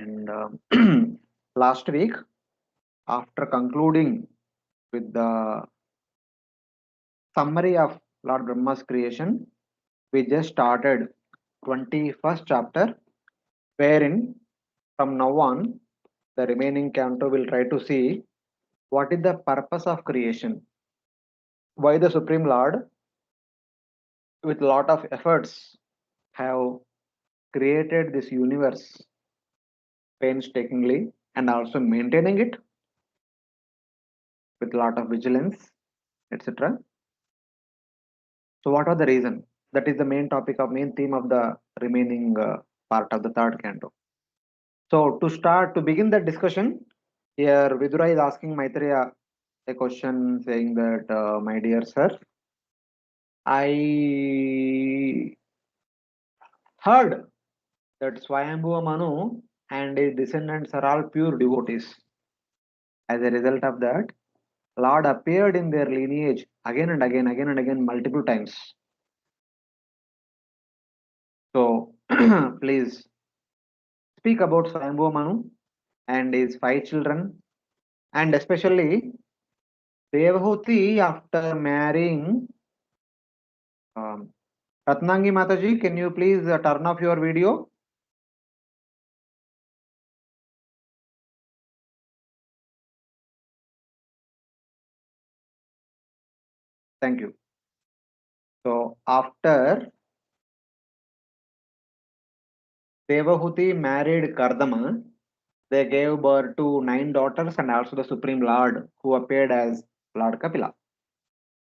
And last week, after concluding with the summary of Lord Brahma's creation, we just started 21st chapter, wherein from now on, the remaining canto will try to see what is the purpose of creation, why the Supreme Lord, with lot of efforts, have created this universe painstakingly and also maintaining it with lot of vigilance, etc. So, what are the reason? That is the main topic of main theme of the remaining part of the third canto. So, to begin the discussion, here Vidura is asking Maitreya a question, saying that, my dear sir, I heard that Swayambhuva Manu and his descendants are all pure devotees. As a result of that, Lord appeared in their lineage again and again, multiple times. So, please speak about Swayambhuva Manu and his 5 children, and especially Devahuti after marrying um, Ratnangi Mataji. Can you please turn off your video? Thank you. So, after Devahuti married Kardhama, they gave birth to 9 daughters and also the Supreme Lord, who appeared as Lord Kapila.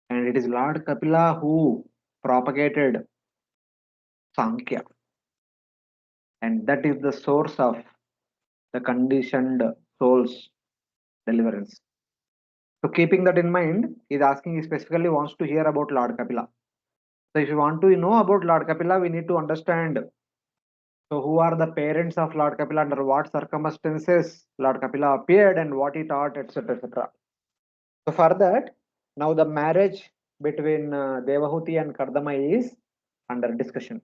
And it is Lord Kapila who propagated Sankhya, and that is the source of the conditioned soul's deliverance. So, keeping that in mind, he's asking, he specifically wants to hear about Lord Kapila. So, if you want to know about Lord Kapila, we need to understand, so who are the parents of Lord Kapila, under what circumstances Lord Kapila appeared, and what he taught, etc. etc. So, for that, now the marriage between Devahuti and Kardhama is under discussion.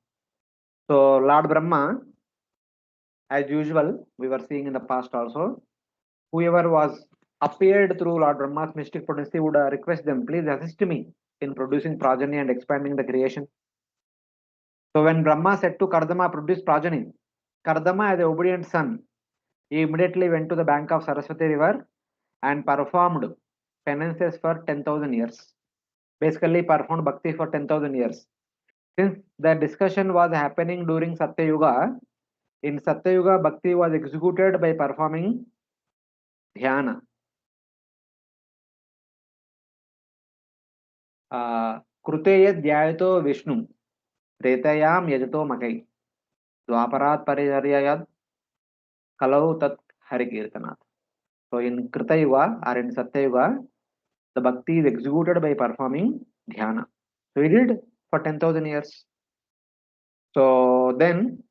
So, Lord Brahma, as usual, we were seeing in the past also, whoever was appeared through Lord Brahma's mystic potency would request them, please assist me in producing progeny and expanding the creation. So when Brahma said to Kardhama, produce progeny, Kardhama, as an obedient son, he immediately went to the bank of Saraswati river and performed penances for 10,000 years. Basically performed bhakti for 10,000 years. Since the discussion was happening during Satya Yuga, in Satya Yuga, bhakti was executed by performing dhyana. Kruteye dhyayato Vishnu, Tretayam yajato makai, Dwaparat pariharyayad, Kalau tat harikirtanat. So in Krita Yuga or in Satya Yuga, the bhakti is executed by performing dhyana. So he did for 10,000 years. So then,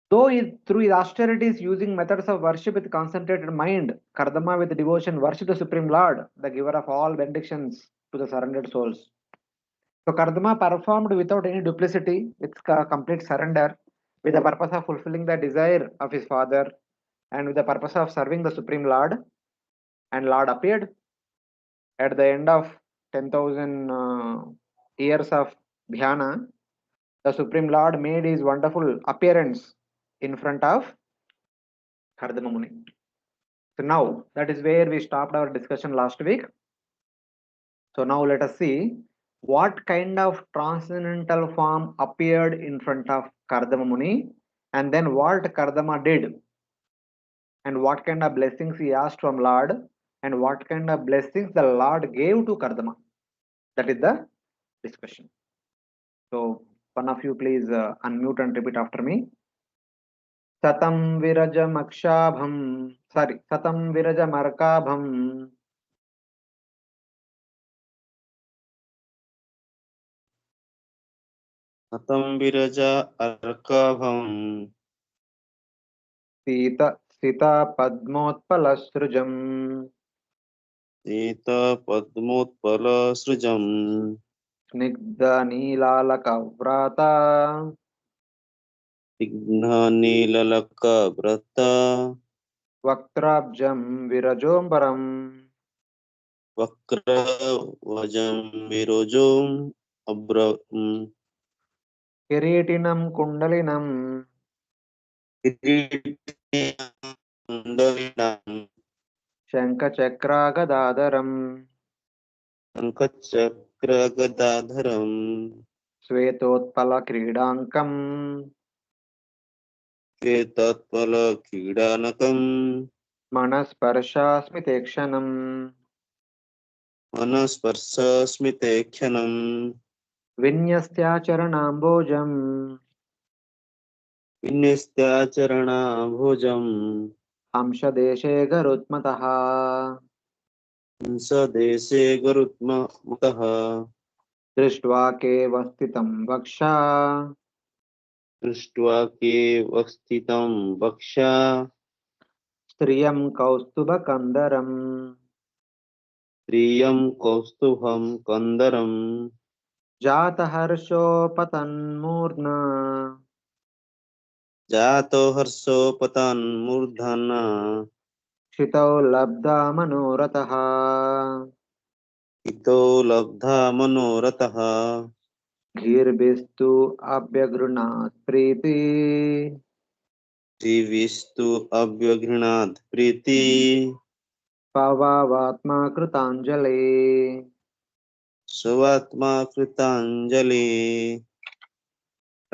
though through his austerities using methods of worship with concentrated mind, Kardhama with devotion worship the Supreme Lord, the giver of all benedictions to the surrendered souls. So Kardhama performed without any duplicity, with complete surrender, with the purpose of fulfilling the desire of his father and with the purpose of serving the Supreme Lord. And Lord appeared at the end of 10,000 years of dhyana. The Supreme Lord made his wonderful appearance in front of Kardhama Muni. So now that is where we stopped our discussion last week. So now let us see what kind of transcendental form appeared in front of Kardhama Muni, and then what Kardhama did, and what kind of blessings he asked from Lord, and what kind of blessings the Lord gave to Kardhama. That is the discussion. So one of you please unmute and repeat after me. Satam Virajamakshabham, sorry, Satam Virajamarkabham, Satam Viraja Arkabham Sita Sita Padmotpalasrujam, Sita Padmotpala Srujam Snigdha Neelalakavrata, विघ्ननीललकव्रत वक्त्राब्जं विरजोम्बरम् वक्रवजं विरोजोम् अब्र किरीटिनं कुण्डलिनं किरीटिनं शङ्खचक्रागदाधरम् शङ्खचक्रगदाधरम् श्वेतोत्पलक्रीडाङ्कम् श्वेतत्पलक्रीडानकम् मनस्पर्शास्मितेक्षणम् मनस्पर्शस्मितेक्षणम् विन्यस्त्याचरणाम्बोजम् विन्यस्त्याचरणाम्भोजम् हंसदेशे गरुत्मतः हंसदेशे गरुत्मतः दृष्ट्वा केवस्थितं वक्षा दृष्ट्वा केवस्थितं वक्षा स्त्रियं कौस्तुभकन्दरम् प्रियं कौस्तुभं कन्दरम् जातहर्षोपतन्मूर्ध्ना जातो हर्षोपतान्मूर्धना क्षितौ लब्धा मनोरथः हितो लब्धा मनोरथः धीर्भिस्तु अभ्यगृह्णात् प्रीति जीविस्तु अव्यघृणात् प्रीति पवावात्मा कृताञ्जले स्वात्मा कृताञ्जलि.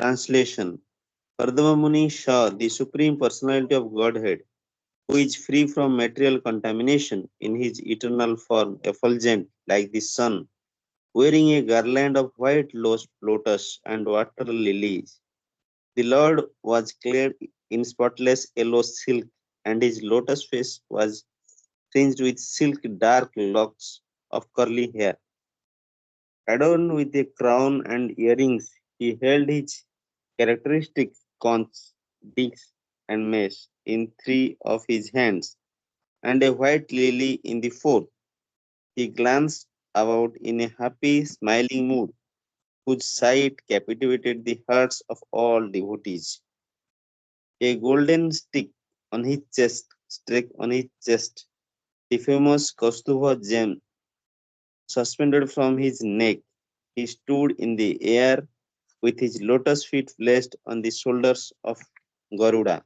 Translation. Kardhama Muni saw the Supreme Personality of Godhead, who is free from material contamination in his eternal form, effulgent like the sun, wearing a garland of white lotus and water lilies. The Lord was clad in spotless yellow silk, and his lotus face was fringed with silk dark locks of curly hair. Adorned with a crown and earrings, he held his characteristic conch, disc, and mesh in three of his hands, and a white lily in the fourth. He glanced about in a happy, smiling mood, whose sight captivated the hearts of all devotees. A golden stick on his chest, struck on his chest, the famous Kaustubha gem suspended from his neck. He stood in the air with his lotus feet placed on the shoulders of Garuda.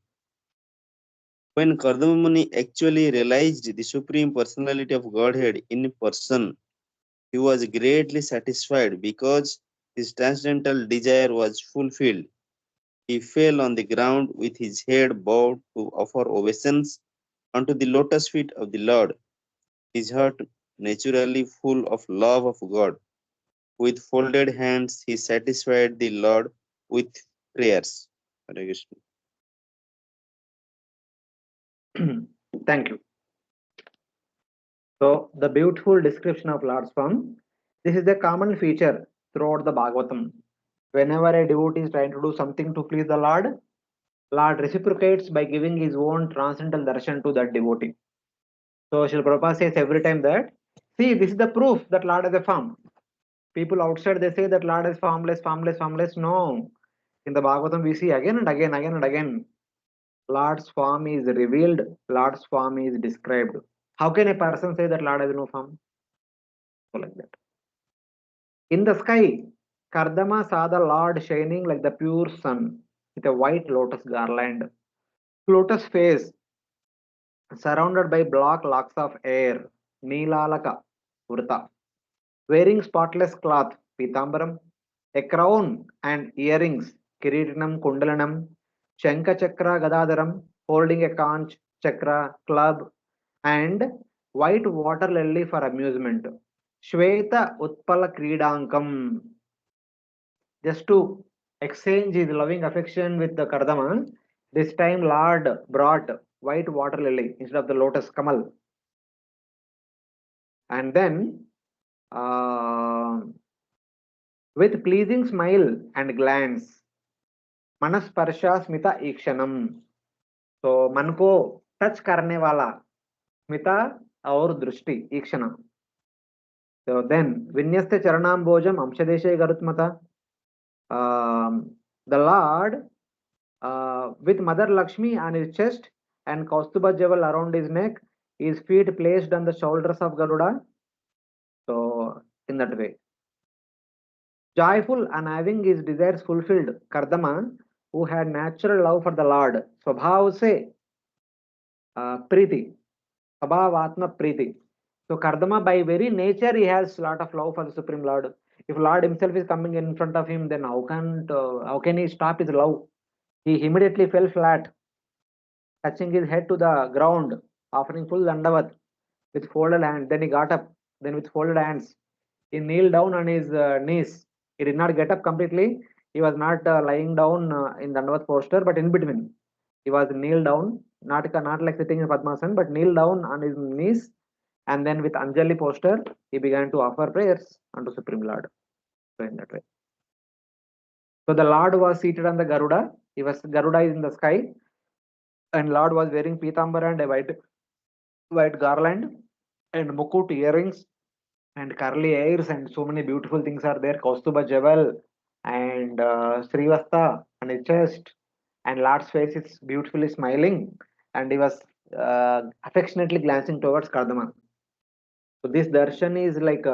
When Kardama Muni actually realized the Supreme Personality of Godhead in person, he was greatly satisfied because his transcendental desire was fulfilled. He fell on the ground with his head bowed to offer obeisance unto the lotus feet of the Lord, his heart naturally full of love of God. With folded hands, he satisfied the Lord with prayers. Hare Krishna. Thank you. So, the beautiful description of Lord's form. This is a common feature throughout the Bhagavatam. Whenever a devotee is trying to do something to please the Lord reciprocates by giving his own transcendental darshan to that devotee. So, Srila Prabhupada says every time that, see, this is the proof that Lord has a form. People outside they say that Lord is formless, formless, formless. No. In the Bhagavatam, we see again and again, again and again. Lord's form is revealed, Lord's form is described. How can a person say that Lord has no form? So like that. In the sky, Kardama saw the Lord shining like the pure sun with a white lotus garland. Lotus face surrounded by black locks of hair, Nilalaka, Vrta, wearing spotless cloth, Pitambaram, a crown and earrings, Kiritinam Kundalanam, Shanka Chakra Gadadaram, holding a conch, chakra, club, and white water lily for amusement. Shweta Utpala Kridankam, just to exchange his loving affection with the Kardama, this time Lord brought white water lily instead of the lotus kamal. And then, uh, with pleasing smile and glance, मनस्पर्शा Smita ईक्षणम. तो मन को touch करने वाला स्मिता और दृष्टि ईक्षण. So then vinyasta charanambojam amshadesh garutmata. The Lord with Mother Lakshmi on his chest and Kaustuba jewel around his neck, his feet placed on the shoulders of Garuda. So, in that way. Joyful and having his desires fulfilled, Kardama, who had natural love for the Lord, Swabhav se Priti, Swabhav Atma Priti. So Kardama, by very nature, he has a lot of love for the Supreme Lord. If Lord himself is coming in front of him, then how can he stop his love? He immediately fell flat, touching his head to the ground, offering full dandavat with folded hands. Then he got up, then with folded hands, he kneeled down on his knees. He did not get up completely. He was not lying down in dandavat posture, but in between. He was kneeled down, not like sitting in Padmasan, but kneel down on his knees, and then with Anjali posture, he began to offer prayers unto Supreme Lord. So in that way. So the Lord was seated on the Garuda. Garuda is in the sky, and Lord was wearing Pitambara and a white garland and mukut earrings and curly hairs and so many beautiful things are there. Kaustuba jewel and Srivasta on his chest, and Lord's face is beautifully smiling, and he was affectionately glancing towards Kardama. So this darshan is like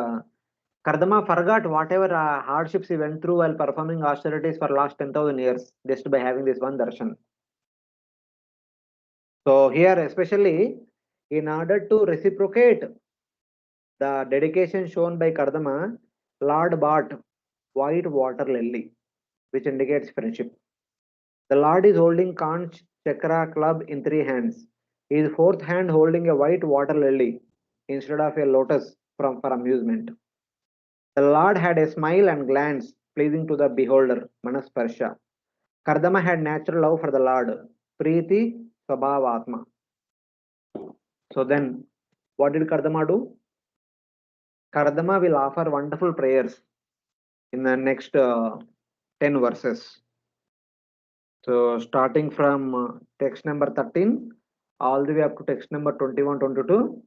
Kardama forgot whatever hardships he went through while performing austerities for last 10,000 years just by having this one darshan. So here especially in order to reciprocate the dedication shown by Kardama, Lord bought white water lily, which indicates friendship. The Lord is holding conch chakra club in three hands. His fourth hand holding a white water lily instead of a lotus for amusement. The Lord had a smile and glance pleasing to the beholder, Manasparsha. Kardama had natural love for the Lord, Preeti Swabhavatma. So then, what did Kardama do? Kardama will offer wonderful prayers in the next 10 verses. So, starting from text number 13 all the way up to text number 21 22,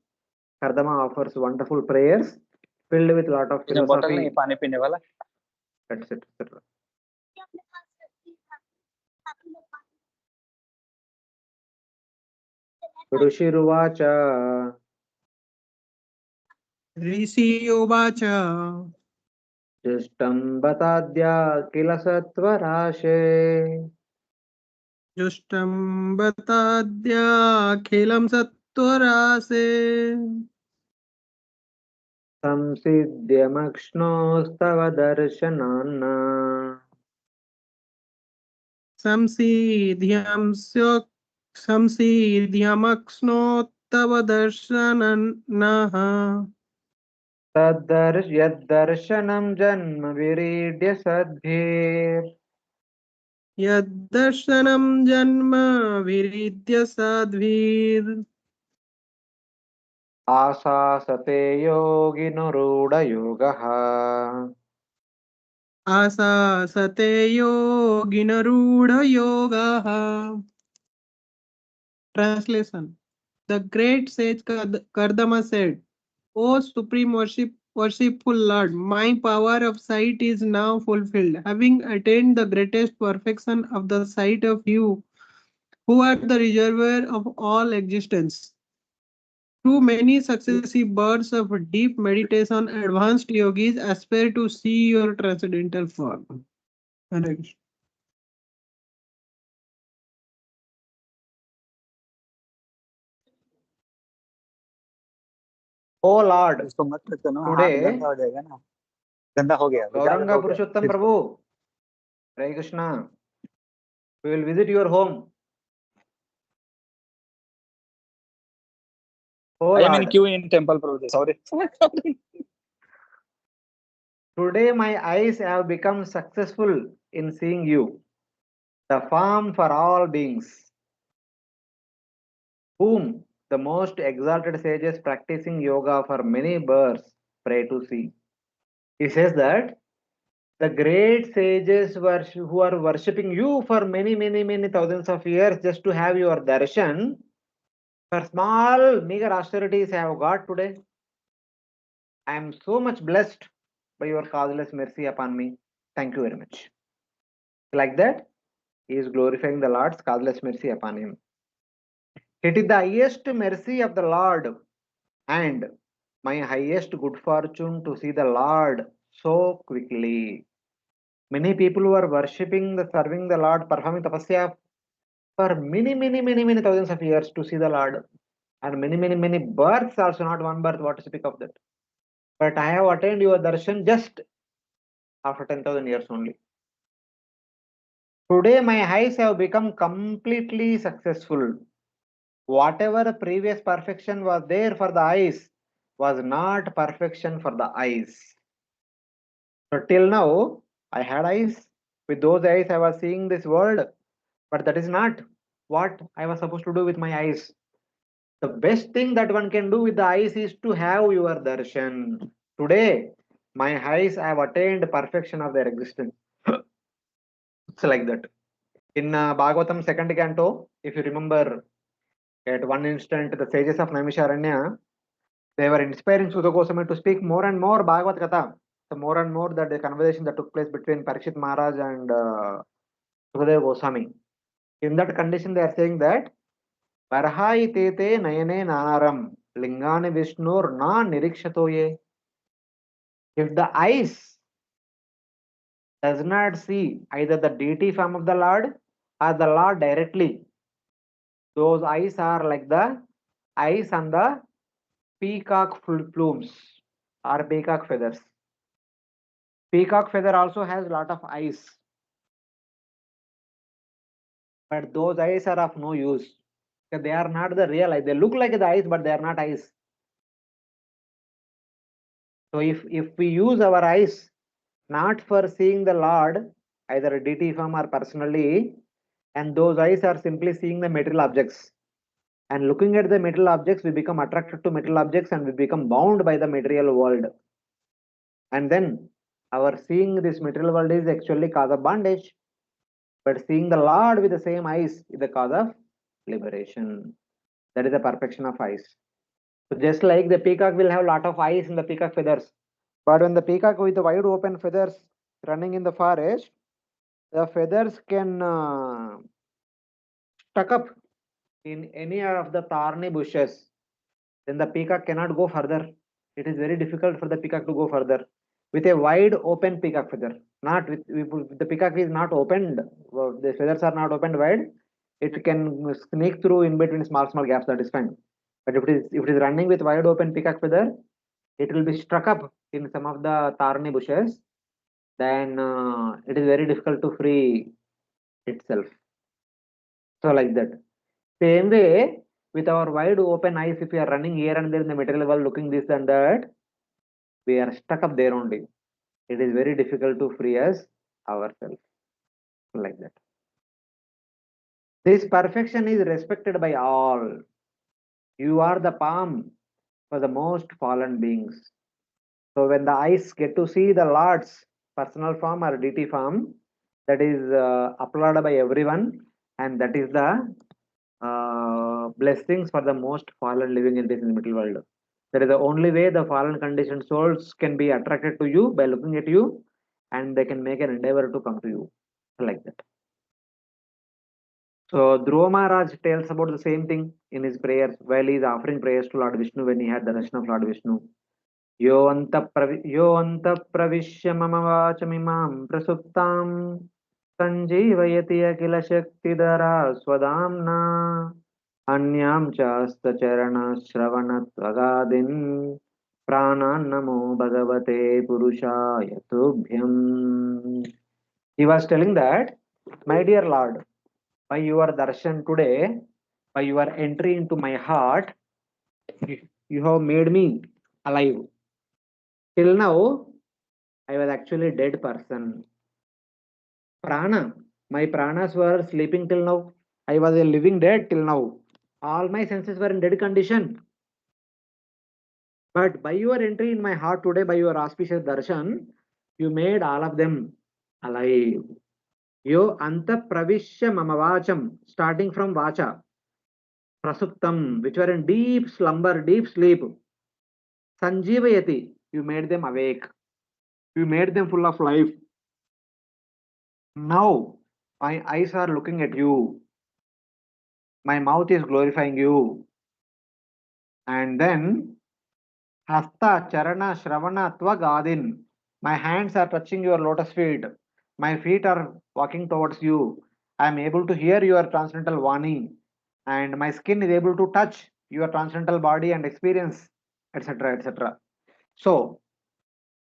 Kardama offers wonderful prayers filled with a lot of इसमें बोतल नहीं philosophy. है पानी पीने वाला That's it. etc. ऋषिरुवाच ऋषि उवाच जुष्टं बताद्य किल सत्वराशे जुष्टं बताद्याखिलं सत्वरासे संसिद्ध्यमक्ष्णोस्तव दर्शनान्न संसीध्यमक्ष्णोत्तव दर्शनः यद्दर्शनं जन्म विरीड्य सद्भिर् यद्दर्शनं जन्म विरिद्य साध्वीर् आशासते योगिनुरूढयोगः आसासते योगिनरूढयोगः. Translation. The great sage Kardama said, O supreme worshipful Lord, my power of sight is now fulfilled, having attained the greatest perfection of the sight of you, who are the reservoir of all existence. Through many successive births of deep meditation, advanced yogis aspire to see your transcendental form. Hare Krishna. O Lord, इसको मत करते ना हाथ today गंदा हो जाएगा ना गंदा हो गया Gauranga Purushottam Prabhu, Hare Krishna, we will visit your home. O I am in Lord, queue in temple Prabhu sorry today my eyes have become successful in seeing you, the form for all beings, whom the most exalted sages practicing yoga for many births pray to see. He says that the great sages who are worshipping you for many thousands of years just to have your darshan, for small meager austerities I have got today. I am so much blessed by your causeless mercy upon me. Thank you very much. Like that, He is glorifying the Lord's causeless mercy upon him. It is the highest mercy of the Lord and my highest good fortune to see the Lord so quickly. Many people who are worshipping, serving the Lord, performing tapasya for many thousands of years to see the Lord, and many births also, not one birth, what to speak of that. But I have attained your darshan just after 10,000 years only. Today my eyes have become completely successful. Whatever previous perfection was there for the eyes was not perfection for the eyes. So till now, I had eyes. With those eyes, I was seeing this world, but that is not what I was supposed to do with my eyes. The best thing that one can do with the eyes is to have your darshan. Today, my eyes have attained perfection of their existence. It's like that. In Bhagavatam second canto, if you remember, at one instant, the sages of Naimisharanya, they were inspiring Sudha Goswami to speak more and more Bhagavad Gita. The more and more that the conversation that took place between Parikshit Maharaj and Sukadeva Goswami. In that condition, they are saying that Varhai tete nayane nanaram lingani vishnur na nirikshato ye. If the eyes does not see either the deity form of the Lord or the Lord directly, those eyes are like the eyes on the peacock plumes or peacock feathers. Peacock feather also has lot of eyes, but those eyes are of no use. They are not the real eyes. They look like the eyes, but they are not eyes. So if we use our eyes not for seeing the Lord, either a deity form or personally, and those eyes are simply seeing the material objects. And looking at the material objects, we become attracted to material objects and we become bound by the material world. And then our seeing this material world is actually cause of bondage. But seeing the Lord with the same eyes is the cause of liberation. That is the perfection of eyes. So just like the peacock will have lot of eyes in the peacock feathers. But when the peacock with the wide open feathers running in the forest, the feathers can stuck up in any of the thorny bushes. Then the peacock cannot go further. It is very difficult for the peacock to go further. With a wide open peacock feather, not with the peacock is not opened, the feathers are not opened wide, it can sneak through in between small gaps, that is fine. But if it is running with wide open peacock feather, it will be struck up in some of the thorny bushes, then it is very difficult to free itself. So like that. Same way, with our wide open eyes, if we are running here and there in the material world looking this and that, we are stuck up there only. It is very difficult to free us ourselves. Like that. This perfection is respected by all. You are the palm for the most fallen beings. So when the eyes get to see the Lord's personal form or deity form, that is applauded by everyone, and that is the blessings for the most fallen living entities in the middle world. That is the only way the fallen conditioned souls can be attracted to you by looking at you, and they can make an endeavor to come to you. Like that. So Dhruva Maharaj tells about the same thing in his prayers while he is offering prayers to Lord Vishnu when he had the darshan of Lord Vishnu. Yo anta pravishya mama vachamimam prasuptam sanjivayati akila shaktidara swadamna anyam chasta charana shravana tvagadin pranan namo bhagavate purushaya tubhyam. He was telling that, my dear Lord, by your darshan today, by your entry into my heart, you have made me alive. Till now, I was actually a dead person. Prana, my pranas were sleeping till now. I was a living dead till now. All my senses were in dead condition. But by your entry in my heart today, by your auspicious darshan, you made all of them alive. Yo anta pravishya mama vacham, starting from vacha, prasuptam, which were in deep slumber, deep sleep. Sanjivayati, you made them awake. You made them full of life. Now, My eyes are looking at you. My mouth is glorifying you. And then Hasta, Charana, Shravana, Tvagadin. My hands are touching your lotus feet. My feet are walking towards you. I am able to hear your transcendental Vani. And my skin is able to touch your transcendental body and experience, etc. etc. So,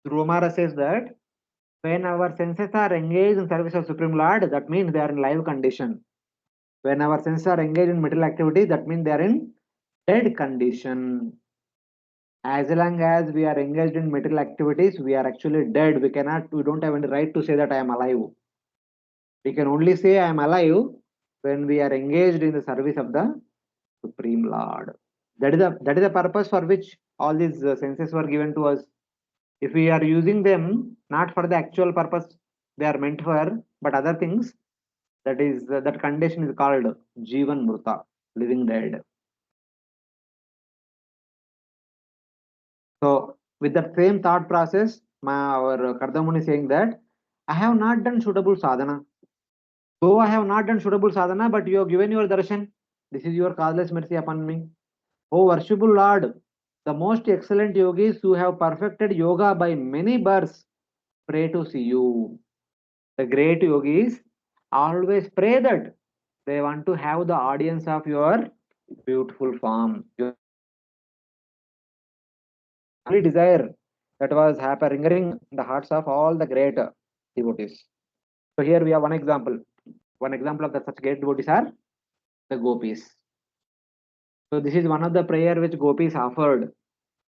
Dhruva says that when our senses are engaged in service of Supreme Lord, that means they are in live condition. When our senses are engaged in material activity, that means they are in dead condition. As long as we are engaged in material activities, we are actually dead. We don't have any right to say that I am alive. We can only say I am alive when we are engaged in the service of the Supreme Lord. That is the purpose for which all these senses were given to us. If we are using them not for the actual purpose they are meant for, but other things, that condition is called Jivan Mruta, living dead. So with that same thought process, our Kardhama is saying that I have not done suitable sadhana. Though I have not done suitable sadhana, but you have given your darshan. This is your causeless mercy upon me. O worshipful Lord, the most excellent yogis who have perfected yoga by many births pray to see you. The great yogis always pray that they want to have the audience of your beautiful form. Your only desire that was ringing in the hearts of all the great devotees. So here we have one example. One example of the such great devotees are the gopis. So this is one of the prayer which gopis offered.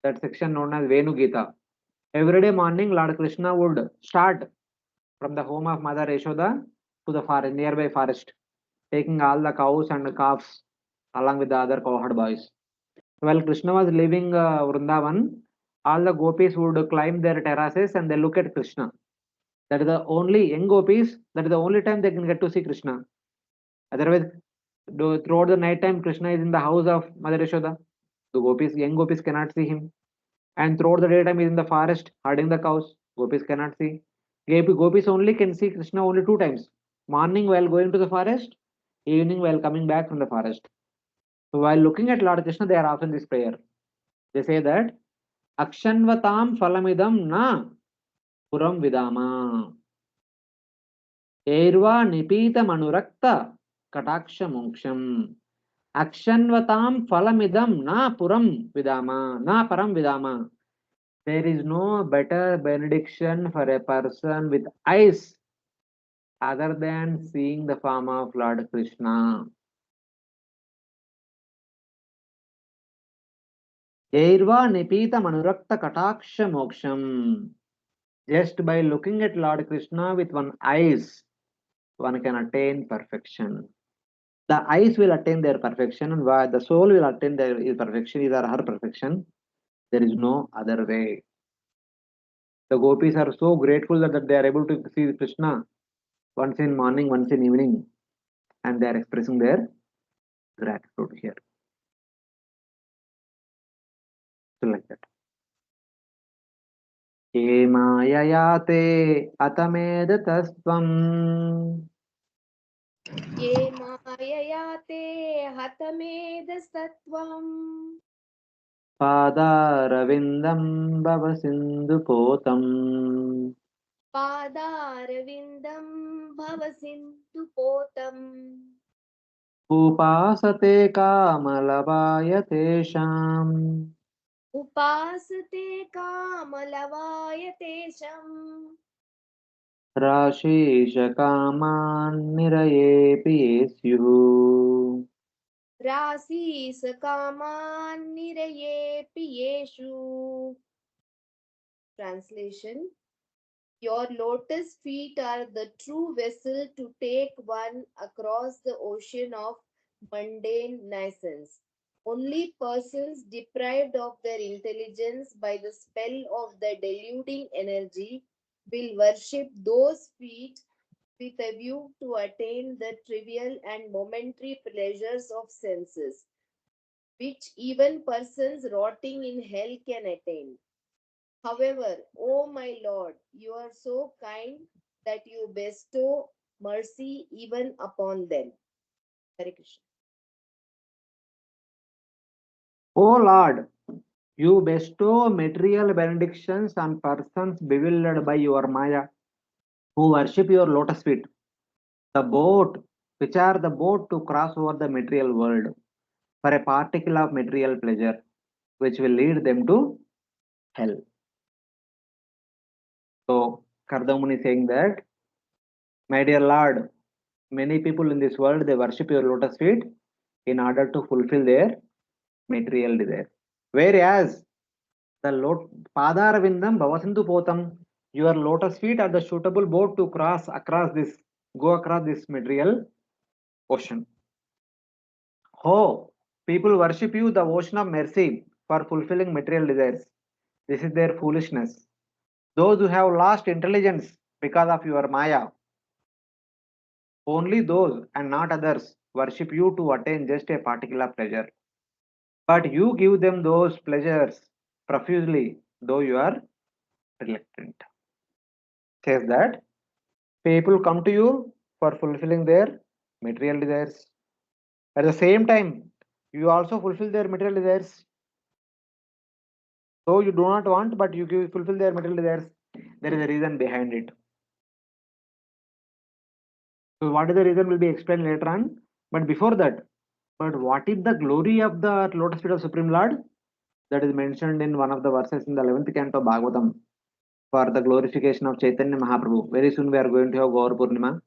That section known as Venu Gita. Every day morning, Lord Krishna would start from the home of Mother Yashoda to the forest, nearby forest, taking all the cows and calves along with the other cowherd boys. While Krishna was leaving Vrindavan, all the gopis would climb their terraces and they look at Krishna. That is the only young gopis, that is the only time they can get to see Krishna. Otherwise, throughout the night time, Krishna is in the house of Mother Yashoda. The gopis, young gopis cannot see him. And throughout the daytime, he is in the forest herding the cows. Gopis cannot see. Gopis only can see Krishna only two times. Morning while going to the forest, evening while coming back from the forest. So while looking at Lord Krishna, they are often this prayer. They say that Akshanvatam Phalamidam Na Puram Vidama Erva Nipita Manurakta Kataksha Moksham Akshanvatam Phalamidam Na Puram Vidama Na Param Vidama. There is no better benediction for a person with eyes other than seeing the form of Lord Krishna. Jairva Nipita Manurakta Kataksha Moksham. Just by looking at Lord Krishna with one eyes, one can attain perfection. The eyes will attain their perfection, and the soul will attain their perfection, his or her perfection. There is no other way. The gopis are so grateful that they are able to see Krishna once in morning, once in evening, and they are expressing their gratitude here. So like that. Ye mayayate atamedatasvam ये मायया ते हतमेधसत्त्वम् पादारविन्दं भवसिन्धुपोतम् पादारविन्दं भवसिन्धुपोतम् उपासते कामलवाय तेषाम् उपासते कामलवाय तेषम् राशीशकामान्निरयेऽपि ये स्युः रासीसकामान् निरयेऽपि येषु. Translation: Your lotus feet are the true vessel to take one across the ocean of mundane nescience. Only persons deprived of their intelligence by the spell of the deluding energy will worship those feet with a view to attain the trivial and momentary pleasures of senses, which even persons rotting in hell can attain. However, O my Lord, you are so kind that you bestow mercy even upon them. Hare Krishna. O Lord, you bestow material benedictions on persons bewildered by your Maya, who worship your lotus feet, the boat, which are the boat to cross over the material world for a particle of material pleasure, which will lead them to hell. So, Kardhama is saying that, my dear Lord, many people in this world they worship your lotus feet in order to fulfill their material desire. Whereas the Padarvindam Bhavasantu Potam, your lotus feet are the suitable boat to go across this material ocean. Oh, people worship you, the ocean of mercy, for fulfilling material desires. This is their foolishness. Those who have lost intelligence because of your Maya, only those and not others worship you to attain just a particular pleasure. But you give them those pleasures profusely, though you are reluctant. Says that people come to you for fulfilling their material desires. At the same time, you also fulfill their material desires. Though you do not want, but fulfill their material desires. There is a reason behind it. So, what is the reason will be explained later on. But before that, but what is the glory of the lotus feet of Supreme Lord? That is mentioned in one of the verses in the 11th canto of Bhagavatam for the glorification of Chaitanya Mahaprabhu. Very soon we are going to have Gaur Purnima.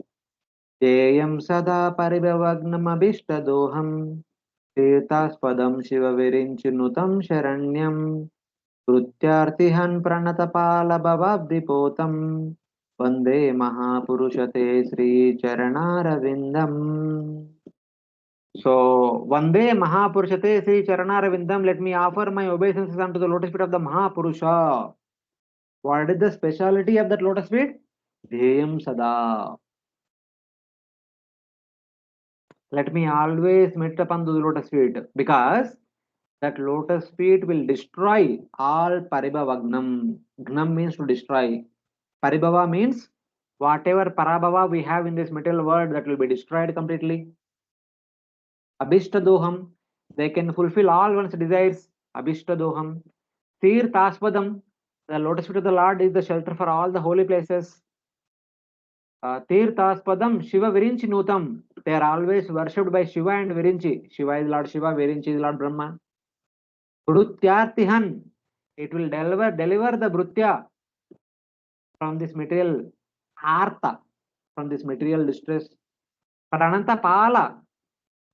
Jeyam sada paribhavagnam abhishtadoham तीर्थास्पदं शिवविरिञ्चिनुतं शरण्यं कृत्यार्तिहन् प्रणतपालभवाब्धिपोतं वन्दे महापुरुषते श्रीचरणारविन्दम्. So, Vande Mahapurushate Sri Charanarvindam, let me offer my obeisances unto the lotus feet of the Mahapurusha. What is the speciality of that lotus feet? Dhyayam Sada. Let me always meditate upon the lotus feet, because that lotus feet will destroy all paribhavagnam. Gnam means to destroy. Paribhava means whatever parabhava we have in this material world, that will be destroyed completely. Abhishtadoham, they can fulfill all one's desires. Abhishtadoham. Tirthaspadam, the lotus feet of the Lord is the shelter for all the holy places. Tirthaspadam Shiva Virinchi Nutam, they are always worshipped by Shiva and Virinchi. Shiva is Lord Shiva, Virinchi is Lord Brahma. Brutyartihan, it will deliver the Brutya from this material artha, from this material distress. Prananta Pala,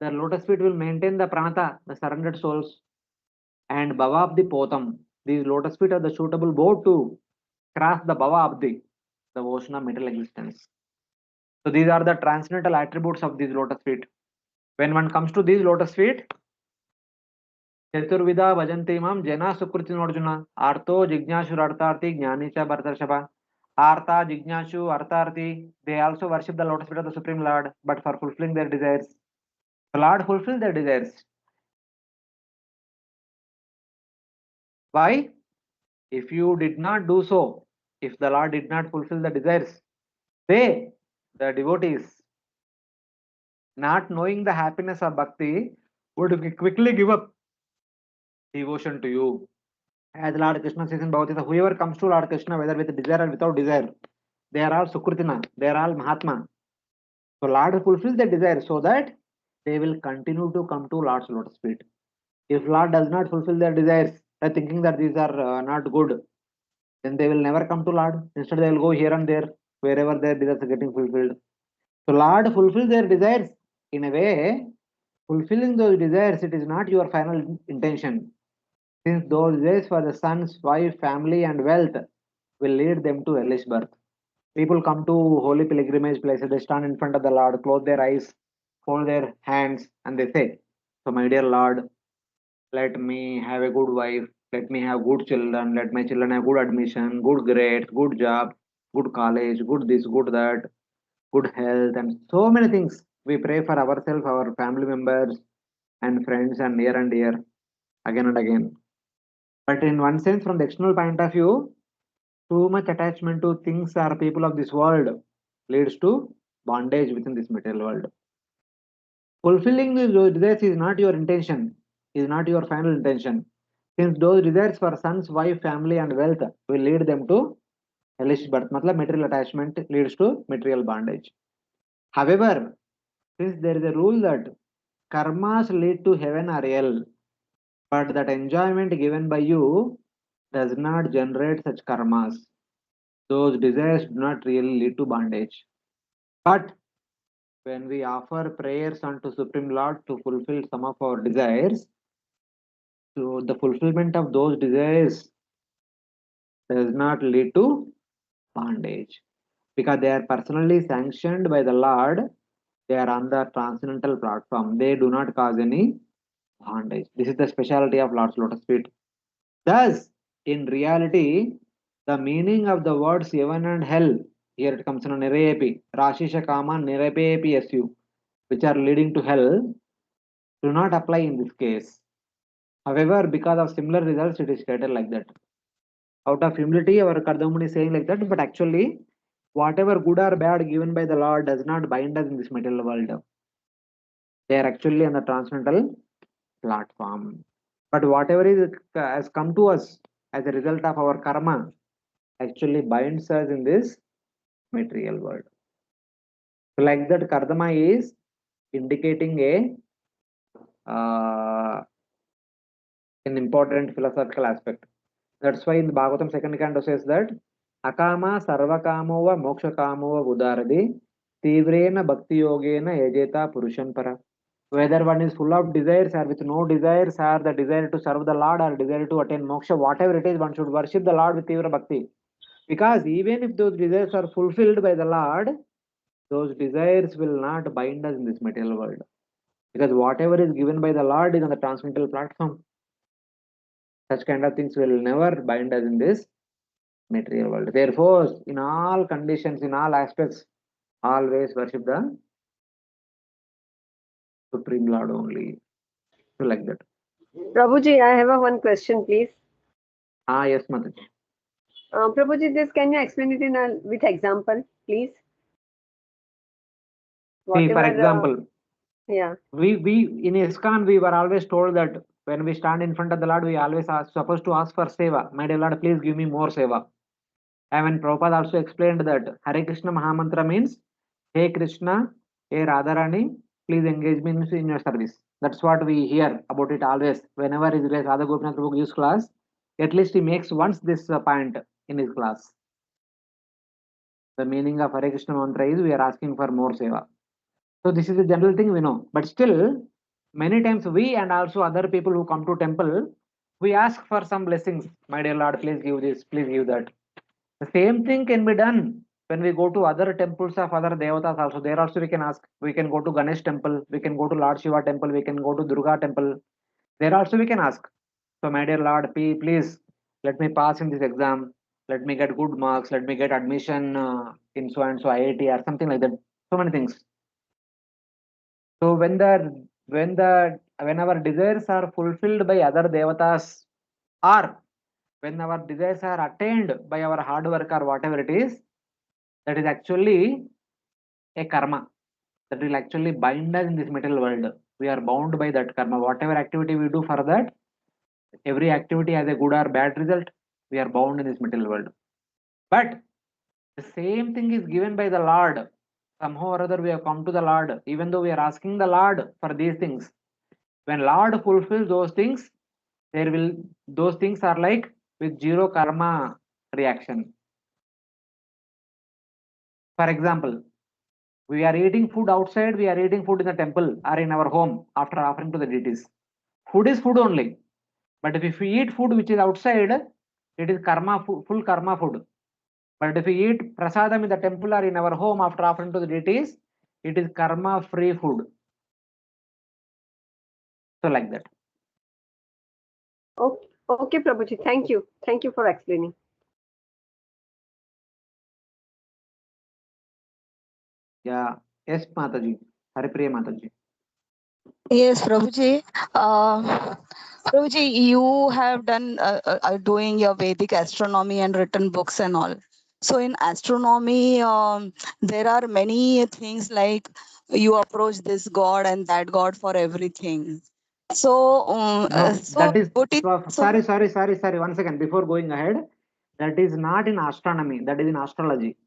the lotus feet will maintain the pranata, the surrendered souls. And Bhavabdi Potam, these lotus feet are the suitable boat to cross the Bhavabdi, the ocean of material existence. So these are the transcendental attributes of these lotus feet. When one comes to these lotus feet, Chaturvida Vajantimam Jena Sukritin Arjuna, Arto Jignashu Artarthi Jnanicha Bhartarshaba. Artha, Jignashu, Artarthi, they also worship the lotus feet of the Supreme Lord, but for fulfilling their desires. The Lord fulfills their desires. Why? If you did not do so, if the Lord did not fulfill the desires, they, the devotees, not knowing the happiness of bhakti, would quickly give up devotion to you. As Lord Krishna says in Bhagavad Gita, whoever comes to Lord Krishna, whether with desire or without desire, they are all Sukritina, they are all Mahatma. So Lord fulfills their desire so that they will continue to come to Lord's lotus feet. If Lord does not fulfill their desires, by thinking that these are not good, then they will never come to Lord. Instead, they will go here and there, wherever their desires are getting fulfilled. So Lord fulfills their desires. In a way, fulfilling those desires, it is not your final intention. Since those desires for the son's wife, family, and wealth will lead them to hellish birth. People come to holy pilgrimage places, they stand in front of the Lord, close their eyes, fold their hands, and they say, so my dear Lord, let me have a good wife, let me have good children, let my children have good admission, good grades, good job, good college, good this, good that, good health, and so many things. We pray for ourselves, our family members, and friends, and near and dear, again and again. But in one sense, from the external point of view, too much attachment to things or people of this world leads to bondage within this material world. Fulfilling these desires is not your intention, is not your final intention. Since those desires for sons, wife, family, and wealth will lead them to hellish birth. Matlab material attachment leads to material bondage. However, since there is a rule that karmas lead to heaven or hell, but that enjoyment given by you does not generate such karmas. Those desires do not really lead to bondage. But when we offer prayers unto Supreme Lord to fulfill some of our desires, so the fulfillment of those desires does not lead to bondage because they are personally sanctioned by the Lord. They are on the transcendental platform. They do not cause any bondage. This is the specialty of Lord's lotus feet. Thus, in reality, the meaning of the words heaven and hell, here it comes in nirepi, Rashisha Kama nirepepi Yasu, which are leading to hell, do not apply in this case. However, because of similar results, it is stated like that. Out of humility, our Kardhama is saying like that, but actually, whatever good or bad given by the Lord does not bind us in this material world. They are actually on the transcendental platform. But whatever is has come to us as a result of our karma actually binds us in this material world. So like that, Kardhama is indicating an important philosophical aspect. That's why in the Bhagavatam second canto says that Akama sarvakamo va moksha kamo va udaradi tivrena bhakti yogena yajeta purushan para. Whether one is full of desires or with no desires, or the desire to serve the Lord or desire to attain moksha, whatever it is, one should worship the Lord with tivra bhakti. Because even if those desires are fulfilled by the Lord, those desires will not bind us in this material world. Because whatever is given by the Lord is on the transcendental platform. Such kind of things will never bind us in this material world. Therefore, in all conditions, in all aspects, always worship the Supreme Lord only. So like that. Prabhuji, I have one question, please. Yes, Mataji. Prabhuji, this can you explain it in with example, please? See, for example, yeah. we in ISKCON we were always told that when we stand in front of the Lord, we always are supposed to ask for seva. My dear Lord, please give me more seva. And when Prabhupada also explained that Hare Krishna Mahamantra means, Hey Krishna, Hey Radharani, please engage me in your service. That's what we hear about it always. Whenever his grace Radha Gopinath Prabhu gives class, at least he makes once this point in his class. The meaning of Hare Krishna Mantra is we are asking for more seva. So this is a general thing we know. But still, many times we and also other people who come to temple, we ask for some blessings. My dear Lord, please give this, please give that. The same thing can be done when we go to other temples of other devatas also. There also we can ask. We can go to Ganesh temple, we can go to Lord Shiva temple, we can go to Durga temple. There also we can ask. So my dear Lord, please let me pass in this exam. Let me get good marks. Let me get admission in so and so IIT or something like that. So many things. So when our desires are fulfilled by other devatas, or when our desires are attained by our hard work or whatever it is, that is actually a karma. That will actually bind us in this material world. We are bound by that karma. Whatever activity we do for that, every activity has a good or bad result. We are bound in this material world. But the same thing is given by the Lord. Somehow or other we have come to the Lord, even though we are asking the Lord for these things. When Lord fulfills those things, those things are like with zero karma reaction. For example, we are eating food outside, we are eating food in the temple or in our home after offering to the deities. Food is food only. But if we eat food which is outside, it is karma, full karma food. But if we eat prasadam in the temple or in our home after offering to the deities, it is karma free food. So like that. Okay, Prabhuji. Thank you. Thank you for explaining. Yeah. Yes, Mataji. Haripriya Mataji. Yes, Prabhuji. Prabhuji, you have done doing your Vedic astronomy and written books and all. So in astronomy, there are many things like you approach this god and that god for everything. So, No, so that is what is so? sorry. 1 second before going ahead. That is not in astronomy. That is in astrology.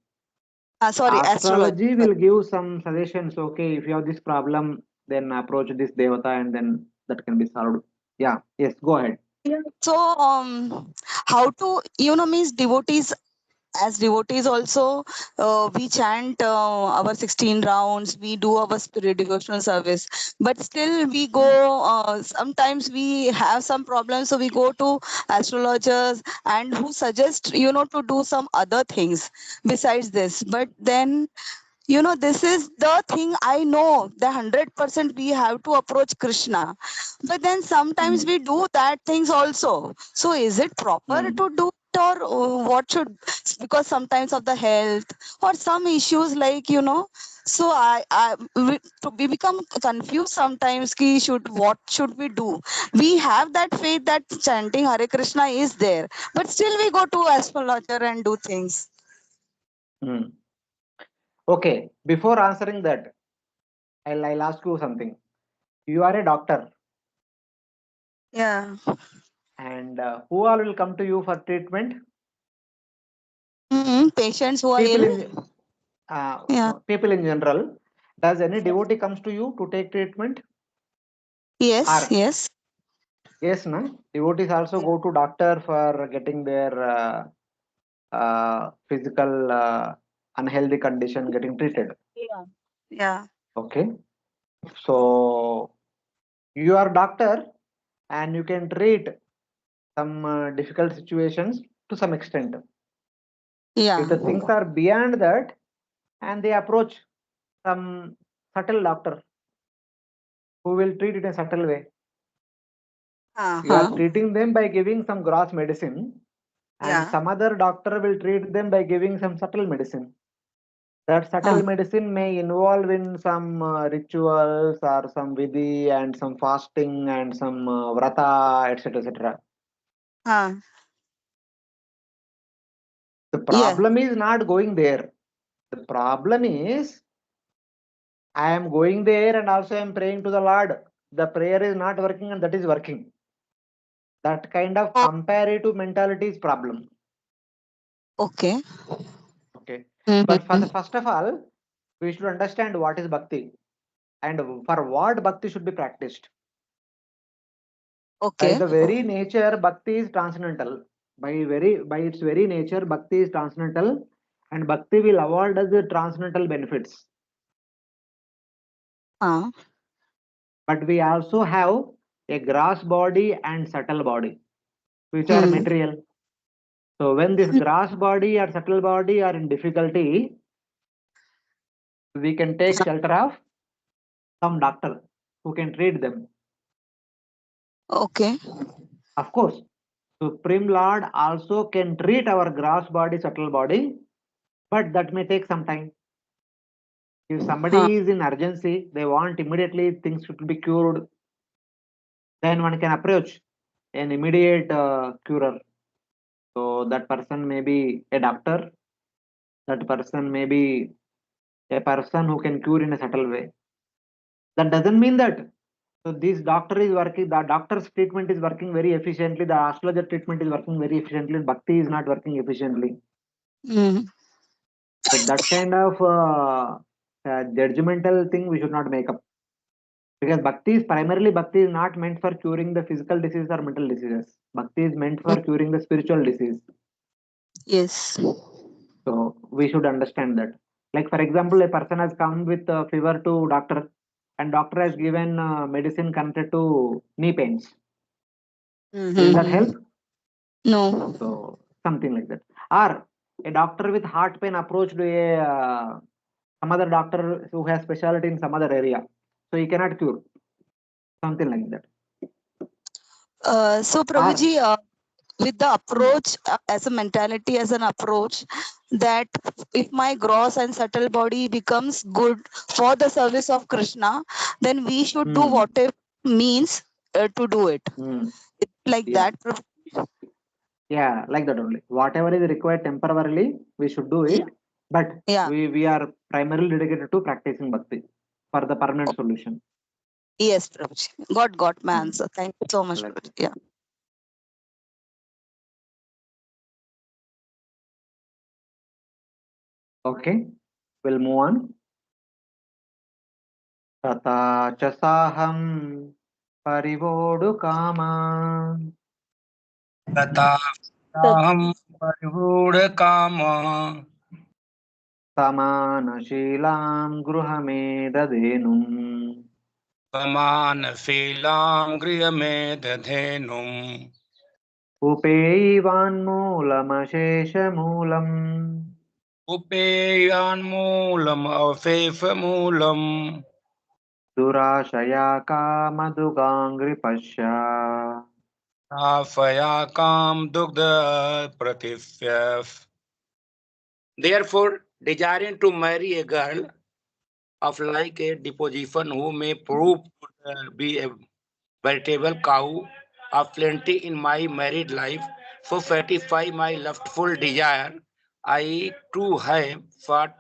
Sorry, astrology. Astrology will give some suggestions. Okay, if you have this problem, then approach this devata, and then that can be solved. Yeah. Yes. Go ahead. Yeah. So, how to means devotees, as devotees also, we chant our 16 rounds, we do our spirit devotional service, but still we go, sometimes we have some problems, so we go to astrologers and who suggest to do some other things besides this. But then this is the thing I know, the 100% we have to approach Krishna, but then sometimes Hmm. we do that things also. So is it proper Hmm. to do it, or what should, because sometimes of the health or some issues, like so we become confused sometimes ki what should we do. We have that faith that chanting Hare Krishna is there, but still we go to astrologer and do things. Hmm. Okay. Before answering that, I'll ask you something. You are a doctor, Yeah. and who all will come to you for treatment? Patients who are People ill. in Yeah. people in general. Does any devotee comes to you to take treatment? Yes. Or Yes. yes, no? Devotees also go to doctor for getting their physical unhealthy condition getting treated. Yeah. Yeah. Okay, so you are doctor and you can treat some difficult situations to some extent. If Yeah. the things are beyond that, and they approach some subtle doctor who will treat it in a subtle way. You are Uh-huh. treating them by giving some gross medicine, and Yeah. some other doctor will treat them by giving some subtle medicine. That Uh, subtle medicine may involve in some rituals or some vidhi and some fasting and some vrata, etc., etc. uh, The yeah. problem is not going there. The problem is I am going there and also I am praying to the Lord. The prayer is not working and that is working. That kind of Oh, comparative mentality is problem. okay. Okay. But Mm-hmm. first of all, we should understand what is bhakti and for what bhakti should be practiced. By Okay. the very nature, bhakti is transcendental. By its very nature, bhakti is transcendental, and bhakti will award us the transcendental benefits. Uh, But we also have a gross body and subtle body, which are hmm. material. So when this gross body or subtle body are in difficulty, we can take shelter of some doctor who can treat them. Okay. Of course, Supreme Lord also can treat our gross body, subtle body, but that may take some time. If Uh, somebody is in urgency, they want immediately things to be cured, then one can approach an immediate curer. So that person may be a doctor, that person may be a person who can cure in a subtle way. That doesn't mean that so this doctor is working, the doctor's treatment is working very efficiently, the astrologer treatment is working very efficiently, and bhakti is not working efficiently. mm. So that kind of judgmental thing we should not make up. Because bhakti is not meant for curing the physical disease or mental diseases. Bhakti is meant Mm. for curing the spiritual disease. Yes. So we should understand that. Like for example, a person has come with fever to doctor, and doctor has given medicine connected to knee pains. Will that Mm-hmm. help? No. So something like that. Or a doctor with heart pain approached a some other doctor who has specialty in some other area, so he cannot cure. Something like that. So Or Prabhuji, with the approach, as a mentality, as an approach, that if my gross and subtle body becomes good for the service of Krishna, then we should do hmm, whatever means to do it. hmm, Like yeah. that, Prabhuji? Yeah, like that only. Whatever is required temporarily, we should do it. Yeah. But Yeah. we are primarily dedicated to practicing bhakti for the permanent solution. Yes, Prabhuji. Got my answer. Thank you so much, Like Prabhuji. Yeah. okay, we'll move on. तथा च साहं परिवोढु कामा तथाहं परिगूढकामः समानशीलां गृहमेदधेनुम् समानशीलां गृहमेधधेनुम् उपेयैवान्मूलमशेषमूलम् उपेयान्मूलमवशेषमूलम् दुराशया कामदुगाङ्घ्रिपश्य आफयाकां दुग्ध प्रतिफ्यः. Therefore, desiring to marry a girl of like a disposition who may prove to be a veritable cow of plenty in my married life, so satisfy my lustful desire, I too have for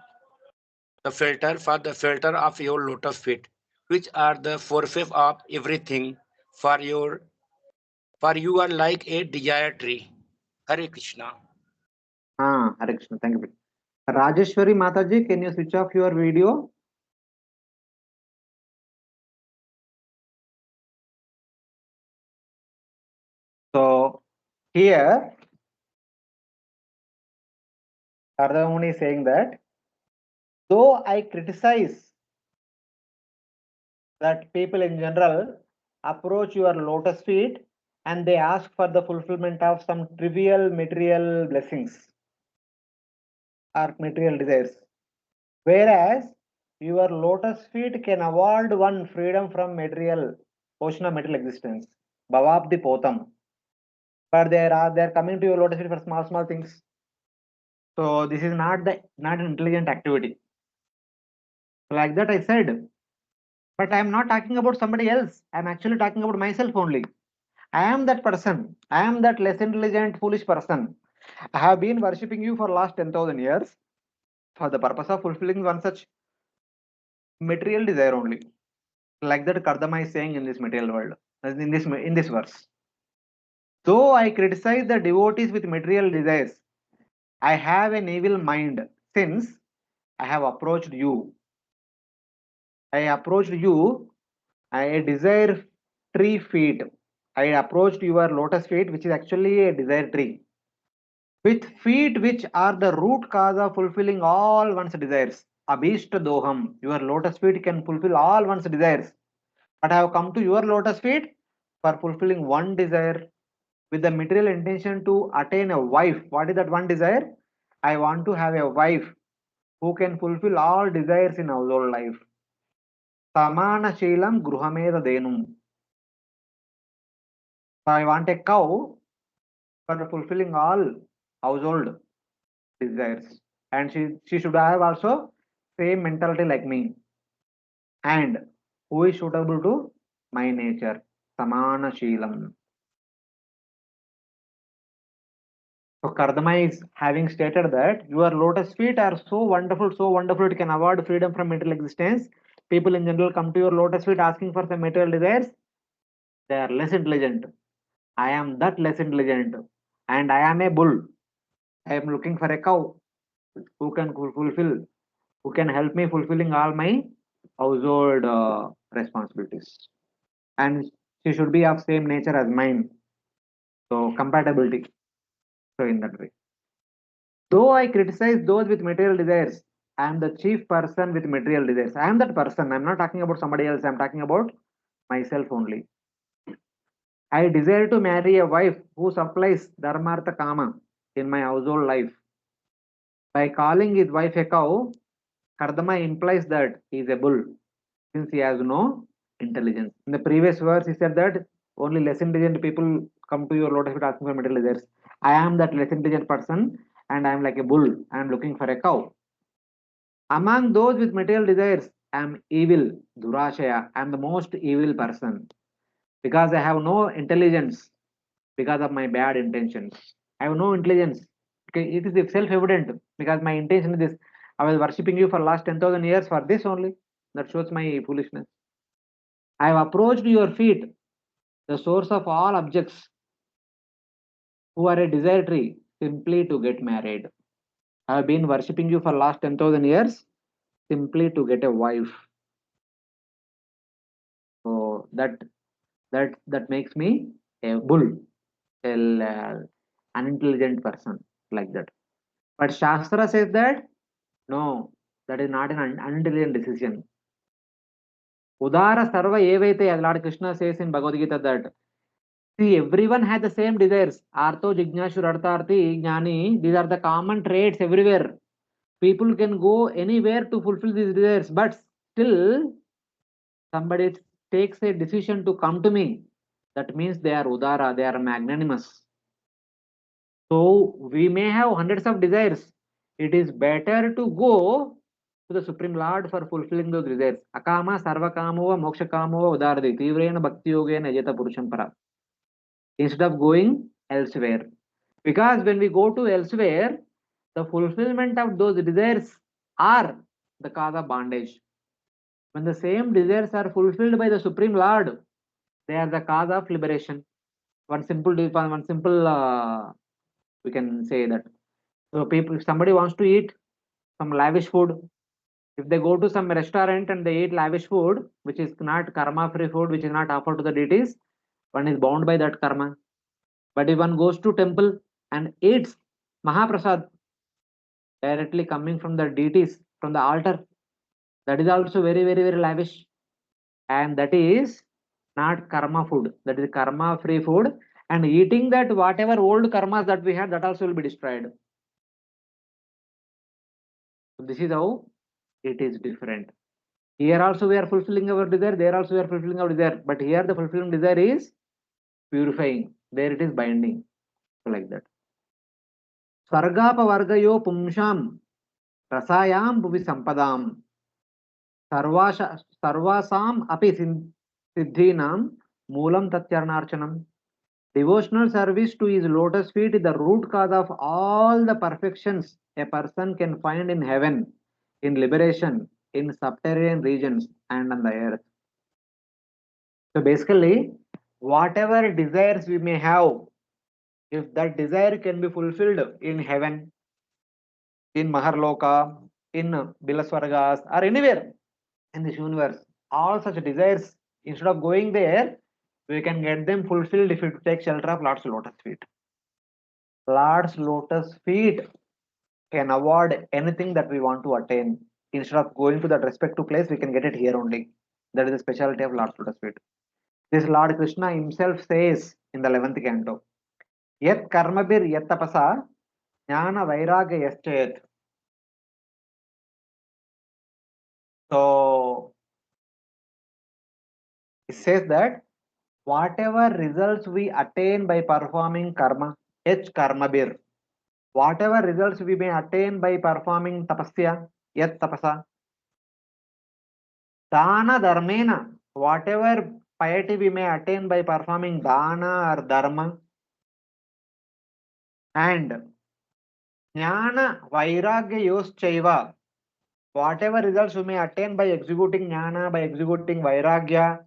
the filter of your lotus feet, which are the sources of everything. For you are like a desire tree. Hare Krishna. Hare Krishna, thank you. Rajeshwari Mataji, can you switch off your video? So here Kardhama Muni is saying that though I criticize that people in general approach your lotus feet and they ask for the fulfillment of some trivial material blessings or material desires, whereas your lotus feet can award one freedom from material portion of material existence, bhavabdi potam, but they're coming to your lotus feet for small things. So this is not an intelligent activity. Like that I said, but I am not talking about somebody else. I am actually talking about myself only. I am that person. I am that less intelligent, foolish person. I have been worshipping you for last 10,000 years for the purpose of fulfilling one such material desire only. Like that Kardhama is saying in this material world, in this verse. Though I criticize the devotees with material desires, I have an evil mind since I have approached you. I approached you. I desire tree feet. I approached your lotus feet, which is actually a desire tree. With feet which are the root cause of fulfilling all one's desires. Abhishta doham. Your lotus feet can fulfill all one's desires. But I have come to your lotus feet for fulfilling one desire with the material intention to attain a wife. What is that one desire? I want to have a wife who can fulfill all desires in household life. Samana Sheelam Gruhameda Denum. So I want a cow for fulfilling all household desires. And she should have also same mentality like me. And who is suitable to my nature? Samana Sheelam. So Kardhama is having stated that your lotus feet are so wonderful, it can award freedom from material existence. People in general come to your lotus feet asking for some material desires. They are less intelligent. I am that less intelligent. And I am a bull. I am looking for a cow who can fulfill, who can help me fulfilling all my household responsibilities. And she should be of same nature as mine. So compatibility. So in that way. Though I criticize those with material desires, I am the chief person with material desires. I am that person. I'm not talking about somebody else. I'm talking about myself only. I desire to marry a wife who supplies dharmartha kama in my household life. By calling his wife a cow, Kardama implies that he is a bull since he has no intelligence. In the previous verse, he said that only less intelligent people come to your lotus feet asking for material desires. I am that less intelligent person and I am like a bull. I am looking for a cow. Among those with material desires, I am evil, Durashaya. I am the most evil person because I have no intelligence because of my bad intentions. I have no intelligence. Okay, it is self-evident because my intention is this. I was worshipping you for last 10,000 years for this only. That shows my foolishness. I have approached your feet, the source of all objects, who are a desire tree, simply to get married. I have been worshipping you for last 10,000 years, simply to get a wife. So that makes me a bull, unintelligent person like that. But Shastra says that no, that is not an unintelligent decision. Udara sarva evaithe, as Lord Krishna says in Bhagavad Gita, that see, everyone has the same desires. Artho, Jignashur, Artharthi, Jnani, these are the common traits everywhere. People can go anywhere to fulfill these desires, but still somebody takes a decision to come to me. That means they are Udara, they are magnanimous. So we may have hundreds of desires. It is better to go to the Supreme Lord for fulfilling those desires. Akama, Sarvakamo, Mokshakamo, Udardi, Tivrena, Bhakti Yogena, Ajata Purusham Para. Instead of going elsewhere. Because when we go to elsewhere, the fulfillment of those desires are the cause of bondage. When the same desires are fulfilled by the Supreme Lord, they are the cause of liberation. One simple, we can say that. So people, if somebody wants to eat some lavish food, if they go to some restaurant and they eat lavish food, which is not karma-free food, which is not offered to the deities, one is bound by that karma. But if one goes to temple and eats Mahaprasad directly coming from the deities, from the altar, that is also very, very, very lavish. And that is not karma food. That is karma-free food. And eating that, whatever old karmas that we had, that also will be destroyed. So this is how it is different. Here also we are fulfilling our desire, there also we are fulfilling our desire. But here the fulfilling desire is purifying. There it is binding. So like that. Svargapavargayo pumsham rasayam bhuvi sampadam sarvasam api siddhinam moolam tatyarnarchanam. Devotional service to his lotus feet is the root cause of all the perfections a person can find in heaven, in liberation, in subterranean regions, and on the earth. So basically, whatever desires we may have, if that desire can be fulfilled in heaven, in Maharloka, in Bilaswargas, or anywhere in this universe, all such desires, instead of going there, we can get them fulfilled if we take shelter of Lord's lotus feet. Lord's lotus feet can award anything that we want to attain. Instead of going to that respective place, we can get it here only. That is the specialty of Lord's lotus feet. This Lord Krishna himself says in the 11th canto, Yat karmabir yat tapasa jnana vairagya yaschayat. So it says that whatever results we attain by performing karma, yat karmabir, whatever results we may attain by performing tapasya, yat tapasa, dana dharmena, whatever piety we may attain by performing dana or dharma, and jnana vairagya yoschaiva, whatever results we may attain by executing jnana, by executing vairagya,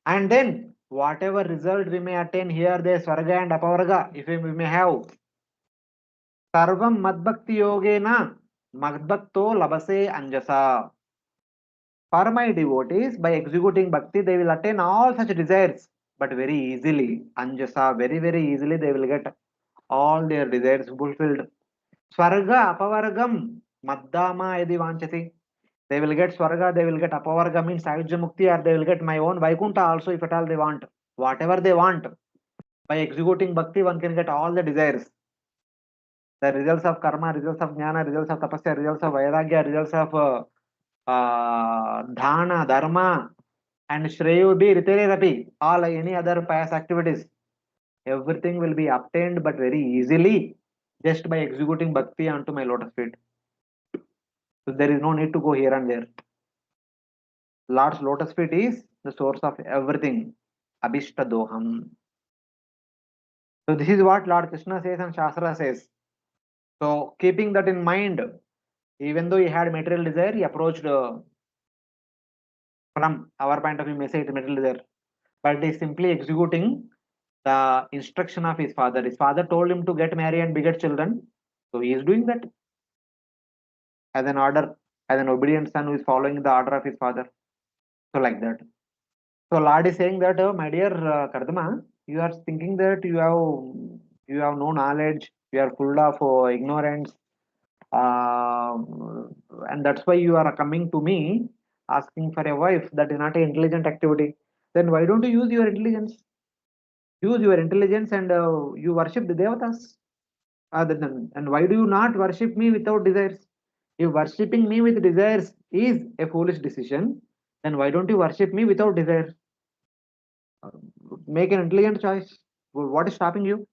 and then whatever result we may attain here, there swarga and apavarga, if we may have, sarvam madbhakti yogena madbhakto labase anjasa. For my devotees, by executing bhakti, they will attain all such desires, but very easily. Anjasa, very, very easily, they will get all their desires fulfilled. Swarga, apavargam, maddama yadi vanchati. They will get swarga, they will get apavarga, means Ayujya Mukti, or they will get my own Vaikuntha also if at all they want. Whatever they want. By executing bhakti, one can get all the desires. The results of karma, results of jnana, results of tapasya, results of vairagya, results of dhana, dharma, and shreyo be riterapi, all any other pious activities. Everything will be obtained but very easily just by executing bhakti onto my lotus feet. So there is no need to go here and there. Lord's lotus feet is the source of everything. Abhishta doham. So this is what Lord Krishna says and Shastra says. So keeping that in mind, even though he had material desire, he approached from our point of view, may say it's material desire, but he is simply executing the instruction of his father. His father told him to get married and beget children. So he is doing that as an order, as an obedient son who is following the order of his father. So like that. So Lord is saying that, my dear Kardama, you are thinking that you have no knowledge, you are full of ignorance, uh, and that's why you are coming to me asking for a wife. That is not an intelligent activity. Then why don't you use your intelligence? Use your intelligence and you worship the devatas. And why do you not worship me without desires? If worshipping me with desires is a foolish decision, then why don't you worship me without desires? Make an intelligent choice. What is stopping you?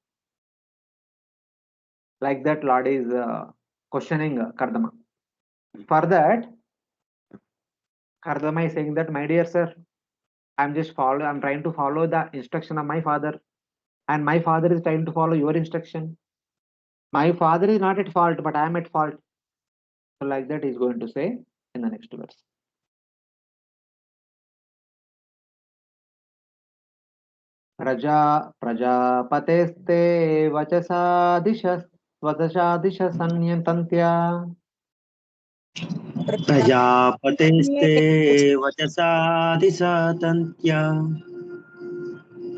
Like that, Lord is questioning Kardama. For that, Kardama is saying that, my dear sir, I'm trying to follow the instruction of my father, and my father is trying to follow your instruction. My father is not at fault, but I am at fault. So like that, he's going to say in the next verse. प्रजापतेस्ते वचसा दिश संयतन्त्या प्रजापतेस्ते वचसादिशतन्त्या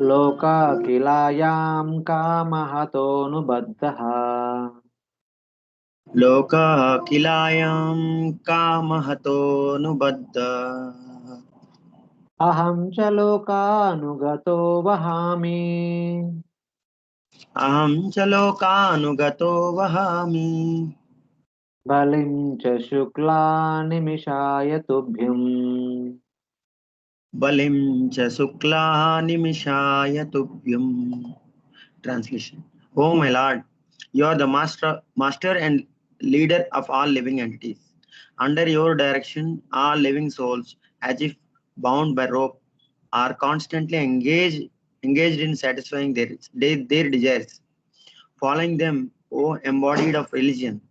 लोकाखिलायां कामहतोऽनुबद्धः लोकः किलायां कामहतोऽनुबद्ध अहं च लोकानुगतो वहामि अहं च लोकानुगतो वहामि बलिं च शुक्लानिमिषाय तुभ्यम् बलिं च शुक्लाः निमिषाय तुभ्यम्. Translation. Oh my Lord, you are the master and leader of all living entities. Under your direction, all living souls, as if bound by rope, are constantly engaged in satisfying their desires. Following them, O embodied of religion,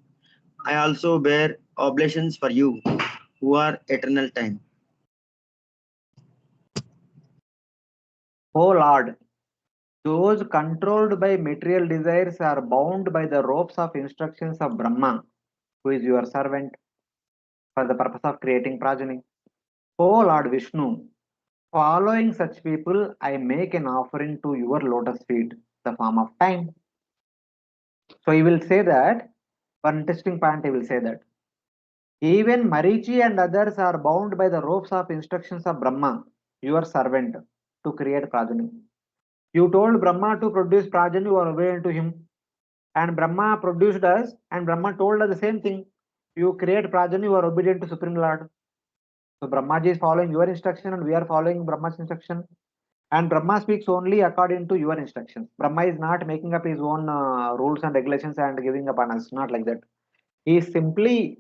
I also bear oblations for you, who are eternal time. O Lord, those controlled by material desires are bound by the ropes of instructions of Brahma, who is your servant, for the purpose of creating progeny. O Lord Vishnu, following such people, I make an offering to your lotus feet, the form of time. So he will say that, one interesting point he will say that, even Marichi and others are bound by the ropes of instructions of Brahma, your servant, to create progeny. You told Brahma to produce progeny, you are obedient to him. And Brahma produced us, and Brahma told us the same thing. You create progeny, you are obedient to Supreme Lord. So Brahmaji is following your instruction, and we are following Brahma's instruction. And Brahma speaks only according to your instructions. Brahma is not making up his own rules and regulations and giving up on us. Not like that. He is simply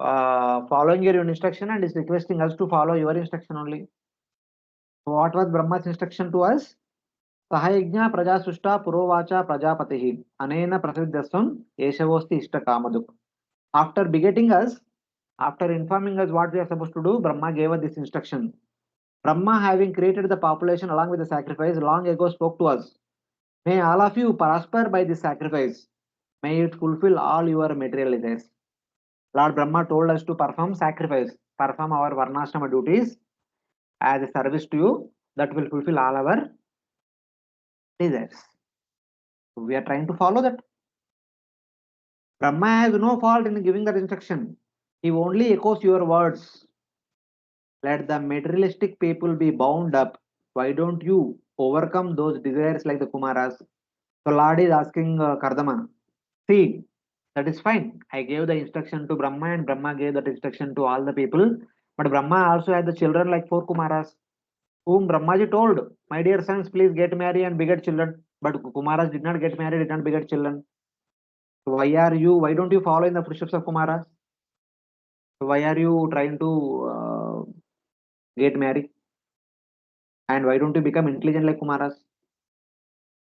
following your instruction and is requesting us to follow your instruction only. So what was Brahma's instruction to us? Sahayajna praja sushta purovacha prajapatihi anena prasiddhasvam yeshavosti ishta kamaduk. After begetting us, after informing us what we are supposed to do, Brahma gave us this instruction. Brahma, having created the population along with the sacrifice, long ago spoke to us. May all of you prosper by this sacrifice. May it fulfill all your material desires. Lord Brahma told us to perform sacrifice, perform our varnashrama duties as a service to you that will fulfill all our desires. We are trying to follow that. Brahma has no fault in giving that instruction. He only echoes your words. Let the materialistic people be bound up. Why don't you overcome those desires like the Kumaras? So Lord is asking Kardama, see, that is fine. I gave the instruction to Brahma and Brahma gave that instruction to all the people. But Brahma also had the children like 4 Kumaras, whom Brahmaji told, my dear sons, please get married and beget children. But Kumaras did not get married, did not beget children. So why don't you follow in the footsteps of Kumaras? So why are you trying to get married? And why don't you become intelligent like Kumaras?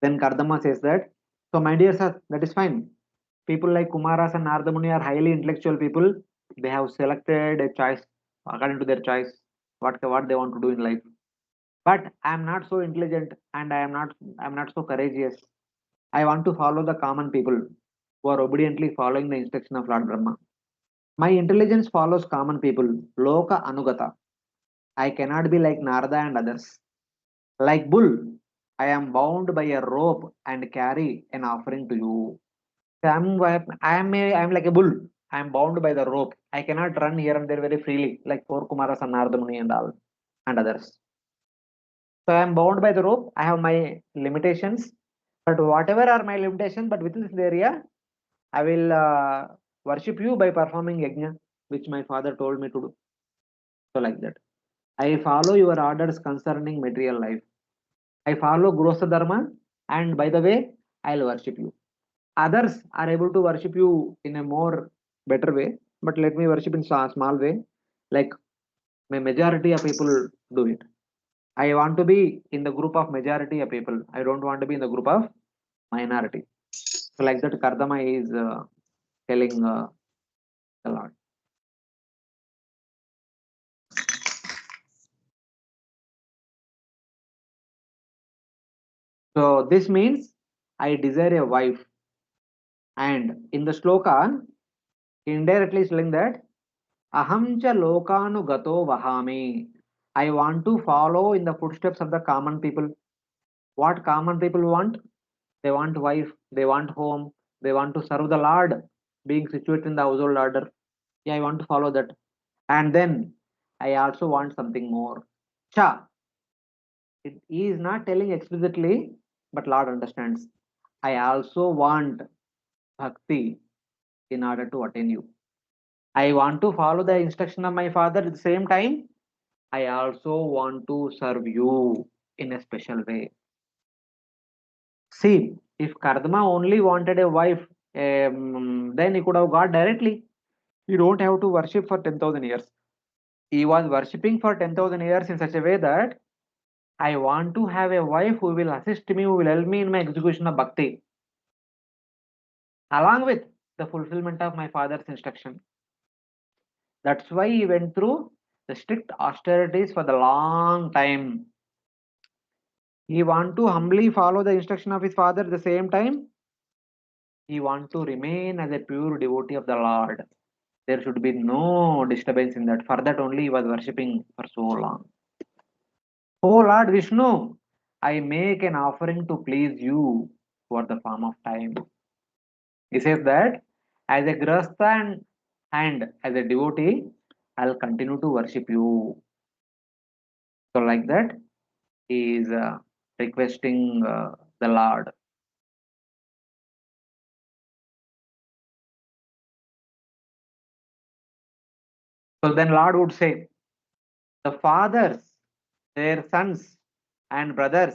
Then Kardhama says that, so my dear sir, that is fine. People like Kumaras and Narada Muni are highly intellectual people. They have selected a choice according to their choice, what they want to do in life. But I am not so intelligent and I am not so courageous. I want to follow the common people who are obediently following the instruction of Lord Brahma. My intelligence follows common people, Loka Anugata. I cannot be like Narada and others. Like bull, I am bound by a rope and carry an offering to you. So I'm like a bull. I am bound by the rope. I cannot run here and there very freely, like four Kumaras and Narada Muni and all and others. So I am bound by the rope. I have my limitations. But whatever are my limitations, but within this area, I will worship you by performing yajna, which my father told me to do. So like that. I follow your orders concerning material life. I follow Grosa Dharma, and by the way, I'll worship you. Others are able to worship you in a more better way, but let me worship in small way, like my majority of people do it. I want to be in the group of majority of people. I don't want to be in the group of minority. So like that, Kardama is telling a lot. So this means I desire a wife. And in the sloka, indirectly is telling that aham cha lokanu gato vahami. I want to follow in the footsteps of the common people. What common people want? They want wife, they want home, they want to serve the Lord, being situated in the household order. Yeah, I want to follow that. And then I also want something more. Cha. It is not telling explicitly, but Lord understands. I also want bhakti in order to attain you. I want to follow the instruction of my father at the same time. I also want to serve you in a special way. See, if Kardama only wanted a wife, then he could have got directly. You don't have to worship for 10,000 years. He was worshipping for 10,000 years in such a way that I want to have a wife who will assist me, who will help me in my execution of bhakti, along with the fulfillment of my father's instruction. That's why he went through the strict austerities for the long time. He want to humbly follow the instruction of his father at the same time. He want to remain as a pure devotee of the Lord. There should be no disturbance in that. For that only he was worshipping for so long. Oh Lord Vishnu, I make an offering to please you for the form of time. He says that as a grahastha and as a devotee, I'll continue to worship you. So like that, he is requesting the Lord. So then Lord would say, the fathers, their sons and brothers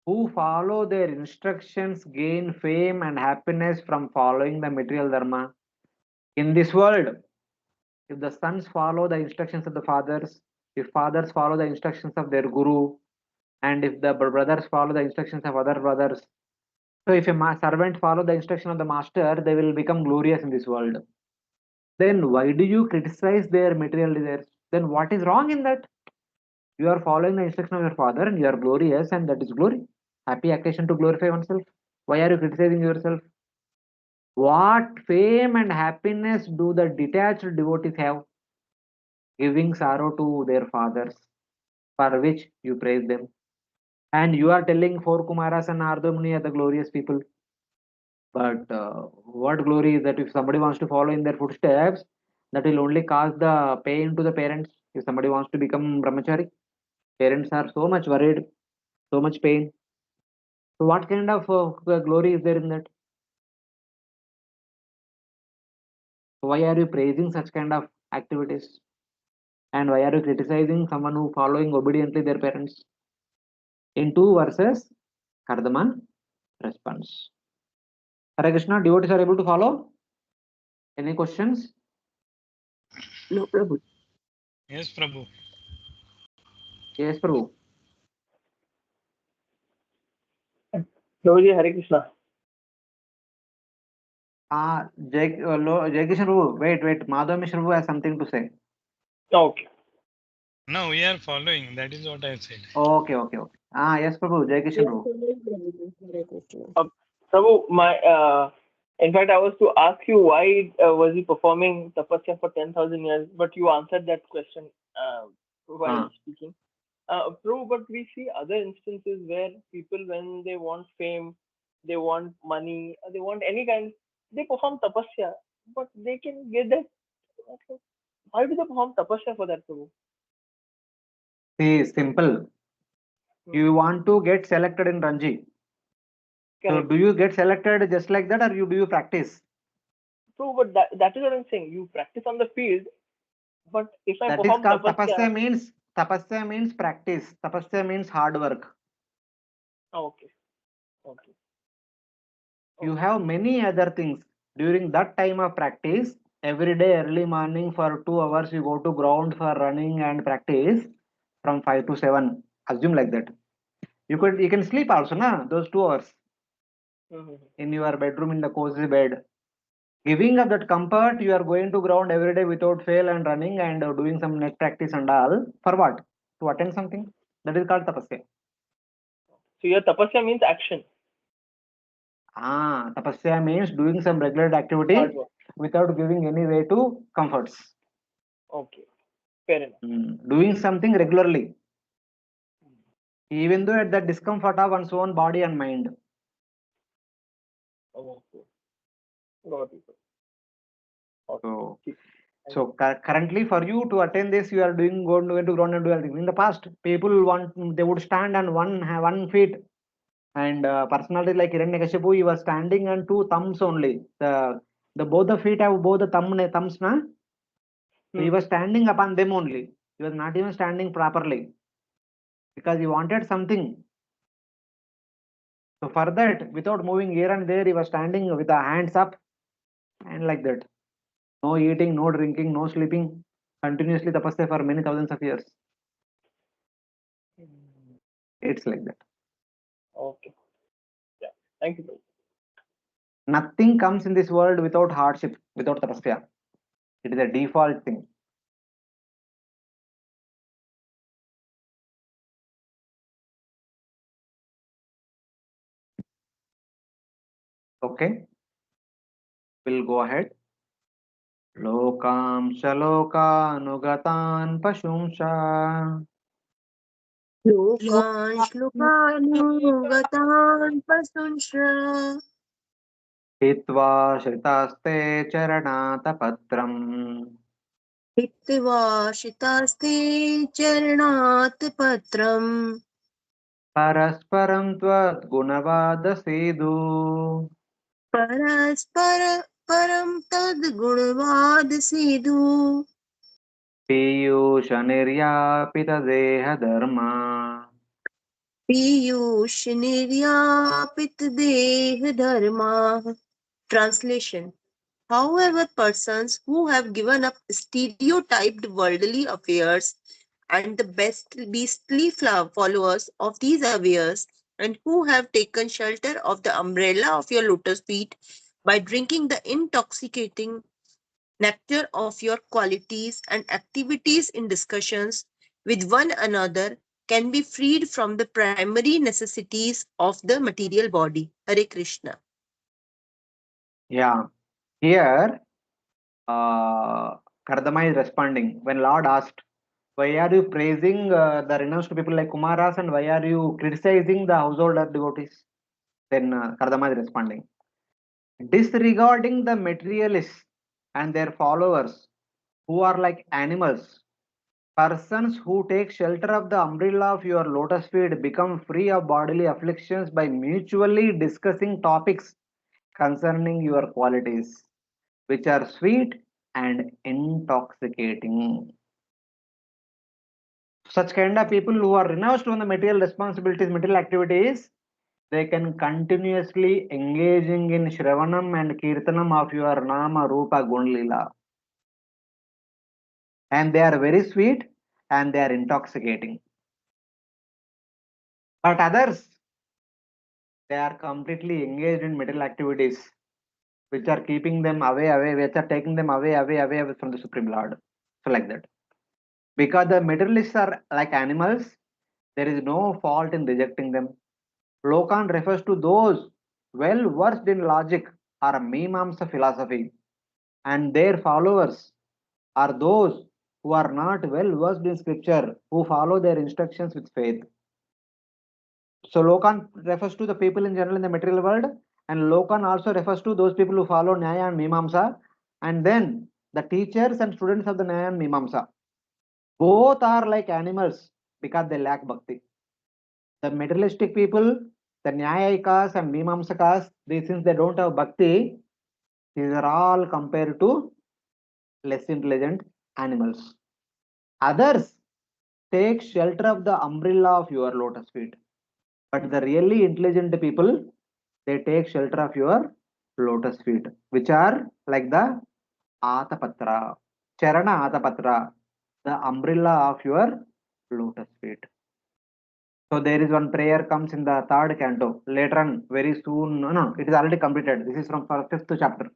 who follow their instructions gain fame and happiness from following the material dharma. In this world, if the sons follow the instructions of the fathers, if fathers follow the instructions of their guru, and if the brothers follow the instructions of other brothers, so if a servant follow the instruction of the master, they will become glorious in this world. Then why do you criticize their material desires? Then what is wrong in that? You are following the instruction of your father and you are glorious, and that is glory. Happy occasion to glorify oneself. Why are you criticizing yourself? What fame and happiness do the detached devotees have? Giving sorrow to their fathers, for which you praise them. And you are telling four Kumaras and Narada Muni are the glorious people. But what glory is that if somebody wants to follow in their footsteps, that will only cause the pain to the parents. If somebody wants to become brahmachari, parents are so much worried, so much pain. So what kind of glory is there in that? Why are you praising such kind of activities? And why are you criticizing someone who following obediently their parents? In two verses, Kardama responds. Hare Krishna, devotees are able to follow? Any questions? No, Prabhu. Yes, Prabhu. Yes, Prabhu. Prabhuji, Hare Krishna. Jai Kishan Prabhu, wait. Madhav Mishra Prabhu has something to say. Okay. No, we are following. That is what I said. Okay. Yes, Prabhu, Jai Kishan Prabhu. Prabhu, in fact, I was to ask you why was he performing tapasya for 10,000 years, but you answered that question while speaking. Prabhu, but we see other instances where people, when they want fame, they want money, they want any kind, they perform tapasya, but they can get that. Why do they perform tapasya for that, Prabhu? See, simple. You want to get selected in Ranji. Correct. So do you get selected just like that, or do you practice? True, but that is what I'm saying. You practice on the field, but if I That is perform called tapasya, tapasya means practice. Tapasya means hard work. okay. You have many other things. During that time of practice, every day early morning for 2 hours you go to ground for running and practice from 5 to 7. Assume like that. You can sleep also, na? Those 2 hours in your bedroom in the cozy bed. Giving up that comfort, you are going to ground every day without fail and running and doing some neck practice and all. For what? To attend something. That is called tapasya. So your tapasya means action. Tapasya means doing some regular activity without giving any way to comforts. Okay, fair enough. Doing something regularly, even though at the discomfort of one's own body and mind. Okay. Got it. So currently for you to attend this, you are going to ground and do everything. In the past, people they would stand on one feet, and personality like Hiranyakashipu, he was standing on 2 thumbs only. The both the feet have both the thumbs, na? So he was standing upon them only. He was not even standing properly because he wanted something. So for that, without moving here and there, he was standing with the hands up and like that. No eating, no drinking, no sleeping. Continuously tapasya for many thousands of years. It's like that. Okay. Yeah. Thank you. Nothing comes in this world without hardship, without tapasya. It is a default thing. Okay. We'll go ahead. Lokam shalokānugatan pashumsha. Lokan shlukanugatan pasunshra. Hitva shritaste charanatapatram. Hitva shitaste charanat patram. Parasparam tvad gunavadasedu. Param tad gunavad sidhu. Piyusha niryapita deha dharma. Piyush niryapit deh dharma. Translation. However, persons who have given up stereotyped worldly affairs and the beastly followers of these affairs, and who have taken shelter of the umbrella of your lotus feet by drinking the intoxicating nectar of your qualities and activities in discussions with one another, can be freed from the primary necessities of the material body. Hare Krishna. Yeah. Here, Kardhama is responding. When Lord asked, why are you praising the renounced people like Kumaras and why are you criticizing the householder devotees? Then Kardhama is responding. Disregarding the materialists and their followers who are like animals, persons who take shelter of the umbrella of your lotus feet become free of bodily afflictions by mutually discussing topics concerning your qualities, which are sweet and intoxicating. Such kind of people who are renounced from the material responsibilities, material activities, they can continuously engaging in Shravanam and Kirtanam of your Nama Rupa Gunlila. And they are very sweet and they are intoxicating. But others They are completely engaged in material activities, which are keeping them away, which are taking them away from the Supreme Lord. So like that. Because the materialists are like animals, there is no fault in rejecting them. Lokan refers to those well versed in logic or Mimamsa philosophy, and their followers are those who are not well versed in scripture, who follow their instructions with faith. So Lokan refers to the people in general in the material world, and Lokan also refers to those people who follow Nyaya and Mimamsa, and then the teachers and students of the Nyaya and Mimamsa. Both are like animals because they lack bhakti. The materialistic people, the Nyayikas and Mimamsakas, since they don't have bhakti, these are all compared to less intelligent animals. Others take shelter of the umbrella of your lotus feet. But the really intelligent people, they take shelter of your lotus feet, which are like the Atapatra, Charana Atapatra, the umbrella of your lotus feet. So there is one prayer comes in the third canto. Later on, very soon, no, it is already completed. This is from fifth chapter.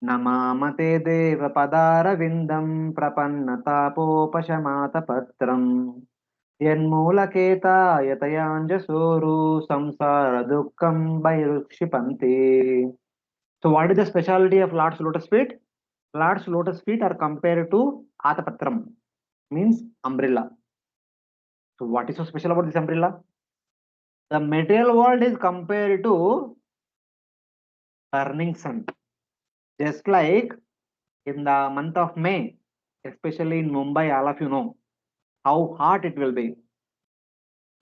Namamate deva padara vindam prapannatapopasamata patram yataya yatayanjasoru samsara dukkam bhairukshipanti. So what is the specialty of Lord's lotus feet? Lord's lotus feet are compared to Atapatram, means umbrella. So what is so special about this umbrella? The material world is compared to burning sun. Just like in the month of May, especially in Mumbai, all of you know how hot it will be.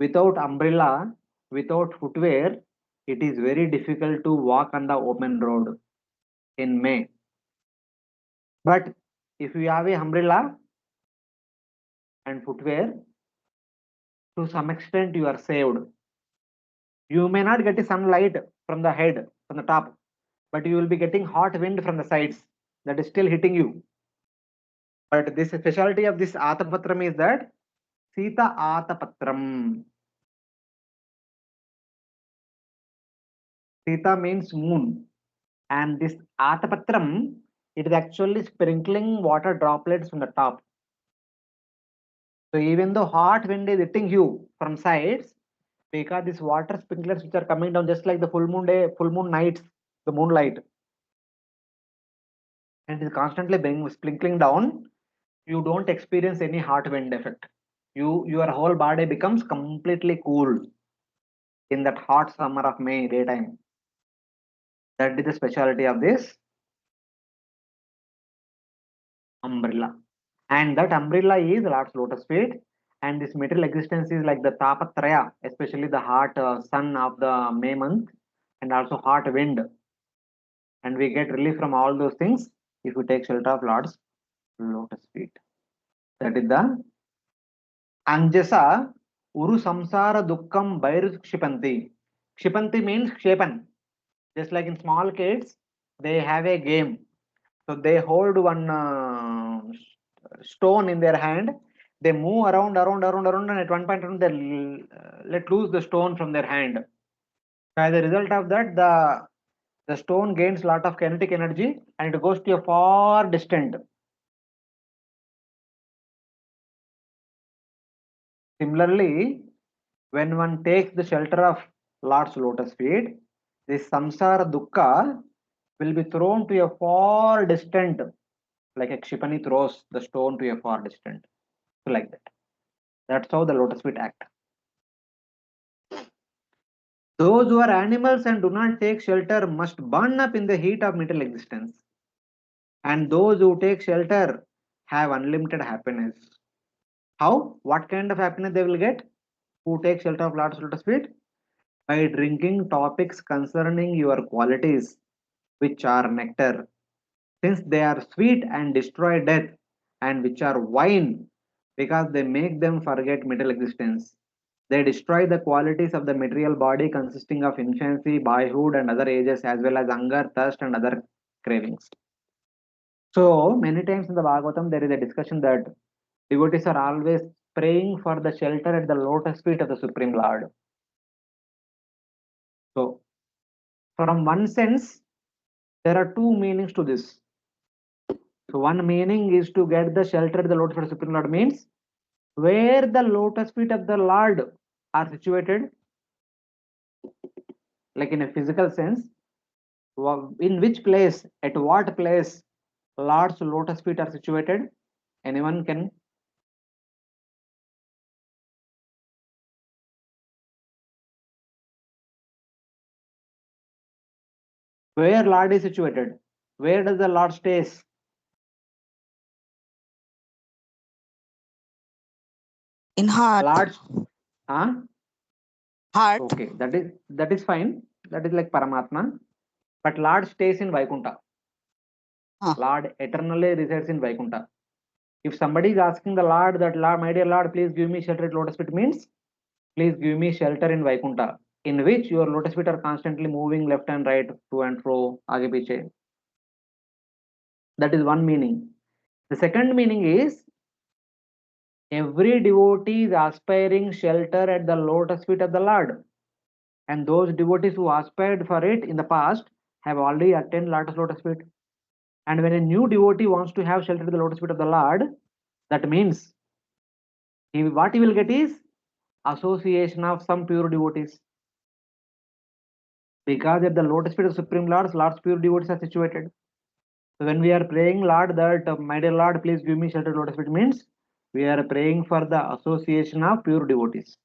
Without umbrella, without footwear, it is very difficult to walk on the open road in May. But if you have a umbrella and footwear, to some extent you are saved. You may not get the sunlight from the head, from the top, but you will be getting hot wind from the sides that is still hitting you. But this specialty of this Atapatram is that Sita Atapatram. Sita means moon. And this Atapatram, it is actually sprinkling water droplets from the top. So even though hot wind is hitting you from sides, because these water sprinklers which are coming down just like the full moon day, full moon nights, the moonlight, and it is constantly being sprinkling down, you don't experience any hot wind effect. Your whole body becomes completely cool in that hot summer of May daytime. That is the specialty of this umbrella. And that umbrella is Lord's lotus feet. And this material existence is like the Tapatraya, especially the hot sun of the May month and also hot wind. And we get relief from all those things if we take shelter of Lord's lotus feet. That is the Anjasa Uru Samsara Dukkam Bairu Kshipanti. Kshipanti means Kshepan. Just like in small kids, they have a game. So they hold one stone in their hand. They move around, and at one point they let loose the stone from their hand. As a result of that, the stone gains a lot of kinetic energy and it goes to a far distant. Similarly, when one takes the shelter of Lord's lotus feet, this samsara dukkha will be thrown to a far distant, like a Kshipani throws the stone to a far distant. So like that. That's how the lotus feet act. Those who are animals and do not take shelter must burn up in the heat of material existence. And those who take shelter have unlimited happiness. How? What kind of happiness they will get? Who take shelter of Lord's lotus feet? By drinking topics concerning your qualities, which are nectar, since they are sweet and destroy death, and which are wine, because they make them forget material existence. They destroy the qualities of the material body consisting of infancy, boyhood, and other ages, as well as hunger, thirst, and other cravings. So, many times in the Bhagavatam, there is a discussion that devotees are always praying for the shelter at the lotus feet of the Supreme Lord. So, From one sense, there are two meanings to this. So one meaning is to get the shelter at the lotus feet of Supreme Lord, means where the lotus feet of the Lord are situated, like in a physical sense, in which place, at what place Lord's lotus feet are situated. Anyone can? Where Lord is situated? Where does the Lord stays? In heart. Lord, huh? Heart. Okay, that is fine. That is like Paramatma. But Lord stays in Vaikuntha. Lord eternally resides in Vaikuntha. If somebody is asking the Lord that, Lord, my dear Lord, please give me shelter at lotus feet, means please give me shelter in Vaikuntha, in which your lotus feet are constantly moving left and right, to and fro, aage piche. That is one meaning. The second meaning is every devotee is aspiring shelter at the lotus feet of the Lord. And those devotees who aspired for it in the past have already attained lotus feet. And when a new devotee wants to have shelter at the lotus feet of the Lord, that means what he will get is association of some pure devotees. Because at the lotus feet of Supreme Lord's pure devotees are situated. So when we are praying, Lord, that my dear Lord, please give me shelter at lotus feet, means we are praying for the association of pure devotees.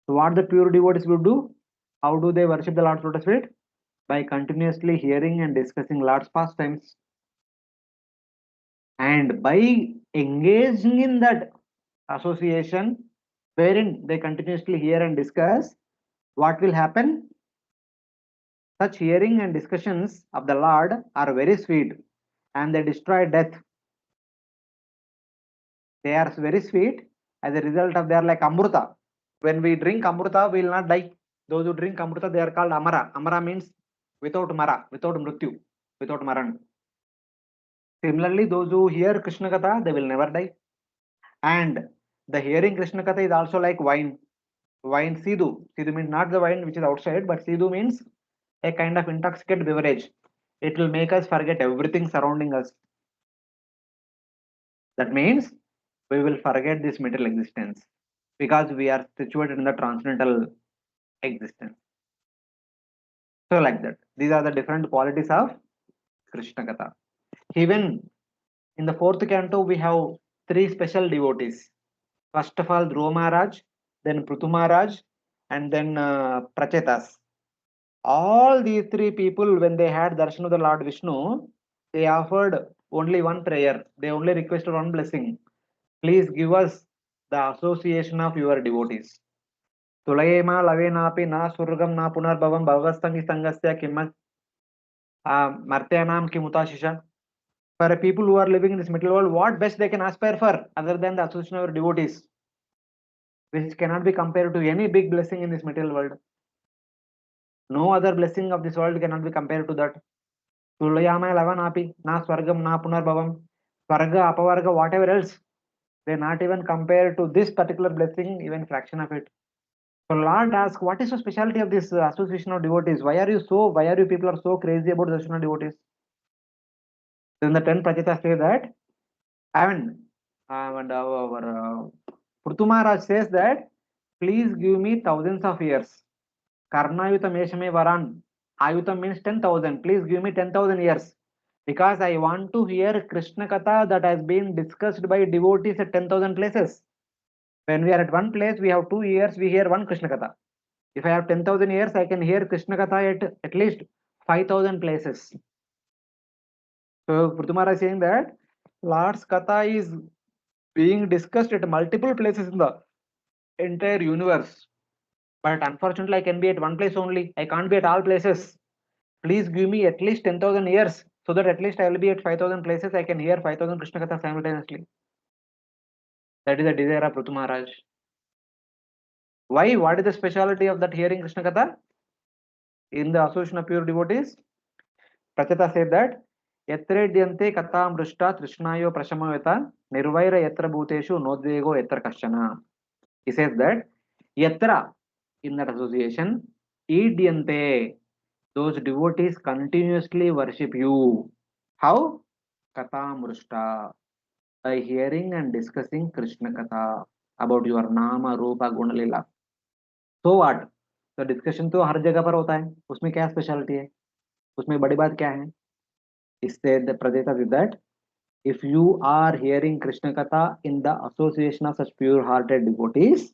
So what the pure devotees will do? How do they worship the Lord's lotus feet? By continuously hearing and discussing Lord's pastimes. And by engaging in that association, wherein they continuously hear and discuss, what will happen? Such hearing and discussions of the Lord are very sweet, and they destroy death. They are very sweet. As a result of, they are like amruta. When we drink amruta, we will not die. Those who drink amruta, they are called amara. Amara means without mara, without mrityu, without maran. Similarly, those who hear Krishna Katha, they will never die. And the hearing Krishna Katha is also like wine. Wine Sidhu. Sidhu means not the wine which is outside, but Sidhu means a kind of intoxicated beverage. It will make us forget everything surrounding us. That means we will forget this material existence because we are situated in the transcendental existence. So like that. These are the different qualities of Krishna Katha. Even in the fourth canto, we have three special devotees. First of all, Dhruva Maharaj, then Prithu Maharaj, and then Prachetas. All these three people, when they had darshan of the Lord Vishnu, they offered only one prayer. They only requested one blessing. Please give us the association of your devotees. Tulayema lavenapi na surgam na punarbhavam bhavastangi sangasya kimmat martyanam kimutashisha. For people who are living in this material world, what best they can aspire for other than the association of your devotees, which cannot be compared to any big blessing in this material world. No other blessing of this world cannot be compared to that. Tulayama lavanapi na swargam na punarbhavam. Swarga, apavarga, whatever else, they not even compare to this particular blessing, even fraction of it. So Lord asks, what is the specialty of this association of devotees? Why are you people are so crazy about the association of devotees? Then the 10 Prachetas say that, and our Prithu Maharaj says that, please give me thousands of years. Karnayuta Meshame Varan. Ayutam means 10,000. Please give me 10,000 years. Because I want to hear Krishna Katha that has been discussed by devotees at 10,000 places. When we are at one place, we have 2 years, we hear one Krishna Katha. If I have 10,000 years, I can hear Krishna Katha at least 5,000 places. So Prithu is saying that Lord's Katha is being discussed at multiple places in the entire universe. But unfortunately, I can be at one place only. I can't be at all places. Please give me at least 10,000 years so that at least I will be at 5,000 places. I can hear 5,000 Krishna Katha simultaneously. That is the desire of Prithu Maharaj. Why? What is the speciality of that hearing Krishna Katha? In the association of pure devotees, Pracheta said that Yatredyante Katha Mrishta Trishnayo Prashamaveta Nirvaira Yatra Bhuteshu Nodvego Yatra Kashana. He says that Yatra, in that association, Idyante, Those devotees continuously worship you. How? Katha Mrushta. By hearing and discussing Krishna Katha about your Nama, Rupa, Gunalila. So what? तो discussion तो हर जगह पर होता है, उसमें क्या speciality है, उसमें बड़ी बात क्या है? इससे प्रदेता with that if you are hearing Krishna Katha in the association of such pure-hearted devotees,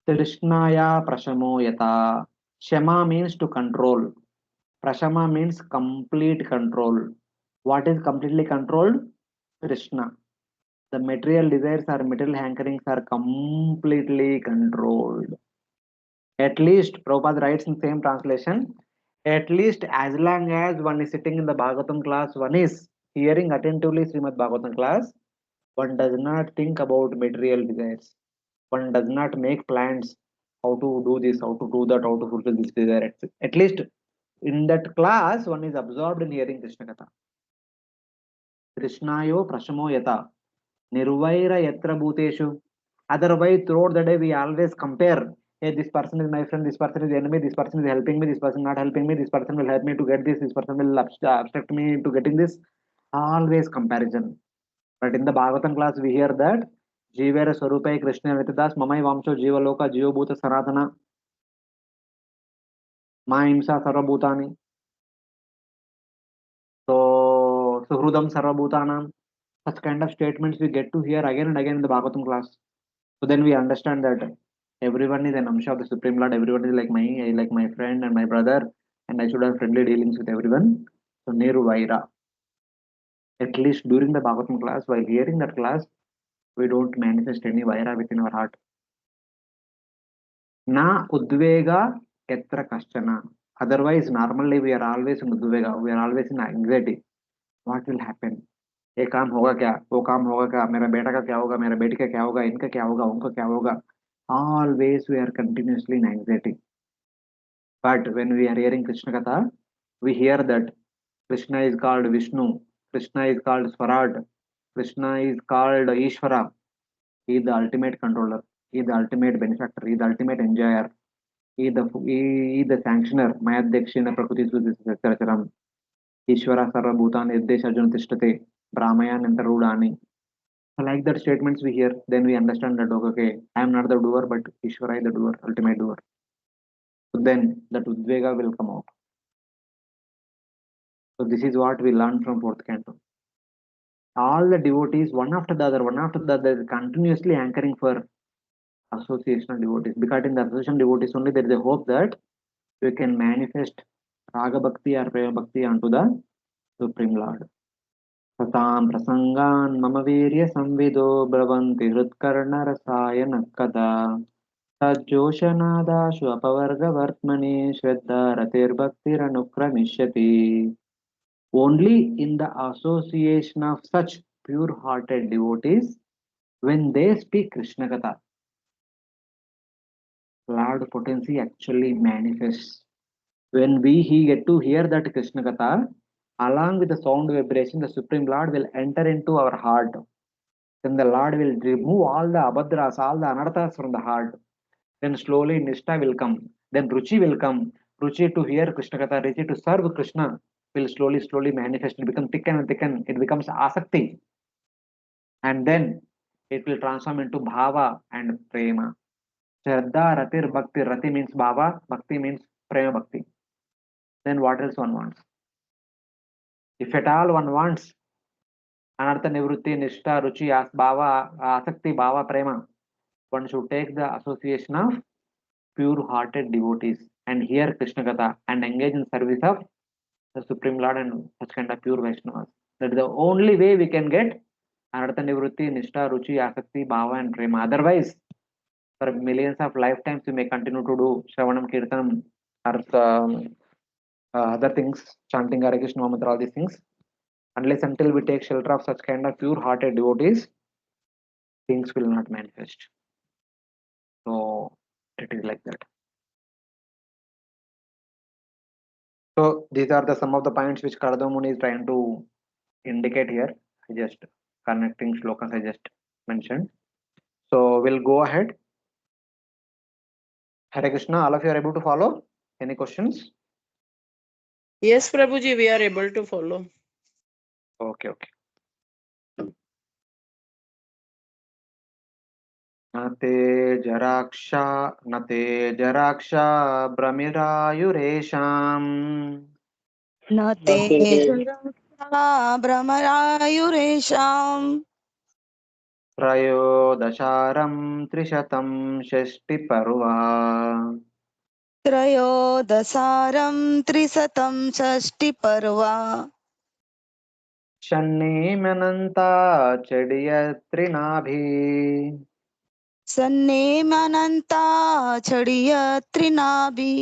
Krishnaya Prashamo Yata. Shama means to control. Prashama means complete control. What is completely controlled? Krishna. The material desires or material hankerings are completely controlled. At least, Prabhupada writes in same translation, at least as long as one is sitting in the Bhagavatam class, one is hearing attentively Srimad Bhagavatam class, one does not think about material desires. One does not make plans how to do this, how to do that, how to fulfill this desire. At least in that class, one is absorbed in hearing Krishna Katha. Krishnayo prashamo yata. Nirvaira yatra bhuteshu. Otherwise, throughout the day, we always compare. Hey, this person is my friend, this person is enemy, this person is helping me, this person not helping me, this person will help me to get this person will obstruct me to getting this. Always comparison. But in the Bhagavatam class, we hear that Jivera Swarupai Krishna Nityadas Mamai Vamsho Jivaloka Jivabhuta Sanatana Mahimsa Sarvabhutani. So Suhrudam Sarvabhutanam. Such kind of statements we get to hear again and again in the Bhagavatam class. So then we understand that everyone is an Amsha of the Supreme Lord, everyone is like my friend and my brother, and I should have friendly dealings with everyone. So Neru Vaira. At least during the Bhagavatam class, while hearing that class, we don't manifest any Vaira within our heart. Na udvega etra kashchana. Otherwise, normally we are always in udvega, we are always in anxiety. What will happen? ये काम होगा क्या, वो काम होगा क्या, मेरा बेटा का क्या होगा, मेरा बेटी का क्या होगा, इनका क्या होगा, उनका क्या होगा. Always we are continuously in anxiety. But when we are hearing Krishna Katha, we hear that Krishna is called Vishnu, Krishna is called Swaraj, Krishna is called Ishvara. He is the ultimate controller, he is the ultimate benefactor, he is the ultimate enjoyer. He is the sanctioner. Mayadekshina Prakriti Sudharacharam. Ishvara Sarva Bhutan Nirdesha Arjuna Tishtate. Brahmayan Antarudani. Like that statements we hear, then we understand that okay, I am not the doer, but Ishvara is the doer, ultimate doer. So then that Udvega will come out. So this is what we learn from fourth canto. All the devotees, one after the other, continuously anchoring for associational devotees. Because in the association devotees only there is a hope that we can manifest Raga Bhakti or Prema Bhakti onto the Supreme Lord. Satam prasangan mama virya samvido bravanti hritkarna rasayana kada tajoshanadashu apavarga vartmani shraddha ratir bhaktir anukramishyati. Only in the association of such pure-hearted devotees, when they speak Krishna Katha, Lord potency actually manifests. When he get to hear that Krishna Katha, along with the sound vibration, the Supreme Lord will enter into our heart. Then the Lord will remove all the abhadras, all the anarthas from the heart. Then slowly Nishta will come. Then Ruchi will come. Ruchi to hear Krishna Katha, Ruchi to serve Krishna will slowly manifest. It becomes thicken and thicken. It becomes asakti. And then it will transform into bhava and prema. Shraddha, Ratir, Bhakti. Rati means bhava, Bhakti means prema bhakti. Then what else one wants? If at all one wants Anartha Nivrutti, Nishta, Ruchi, Bhava, Asakti, Bhava, Prema, one should take the association of pure-hearted devotees and hear Krishna Katha and engage in service of the Supreme Lord and such kind of pure Vaishnavas. That is the only way we can get Anartha Nivrutti, Nishta, Ruchi, Asakti, Bhava and Prema. Otherwise, for millions of lifetimes, we may continue to do Shravanam, Kirtanam, or other things, chanting Hare Krishna Mantra, all these things. Unless until we take shelter of such kind of pure-hearted devotees, things will not manifest. So it is like that. So these are some of the points which Kardhama Muni is trying to indicate here. I just connecting shlokas I just mentioned. So we'll go ahead. Hare Krishna, all of you are able to follow? Any questions? Yes, Prabhuji, we are able to follow. Okay. Nate jaraksha brahmirayuresham न ते जरा भ्रमरायुरेषाम् त्रयोदशारं त्रिशतं षष्टिपर्वा त्रयोदसारं त्रिशतं षष्टिपर्वा शन्नेमनन्ता चडियत्रिनाभि सन्नेमनन्ता छडियत्रिनाभि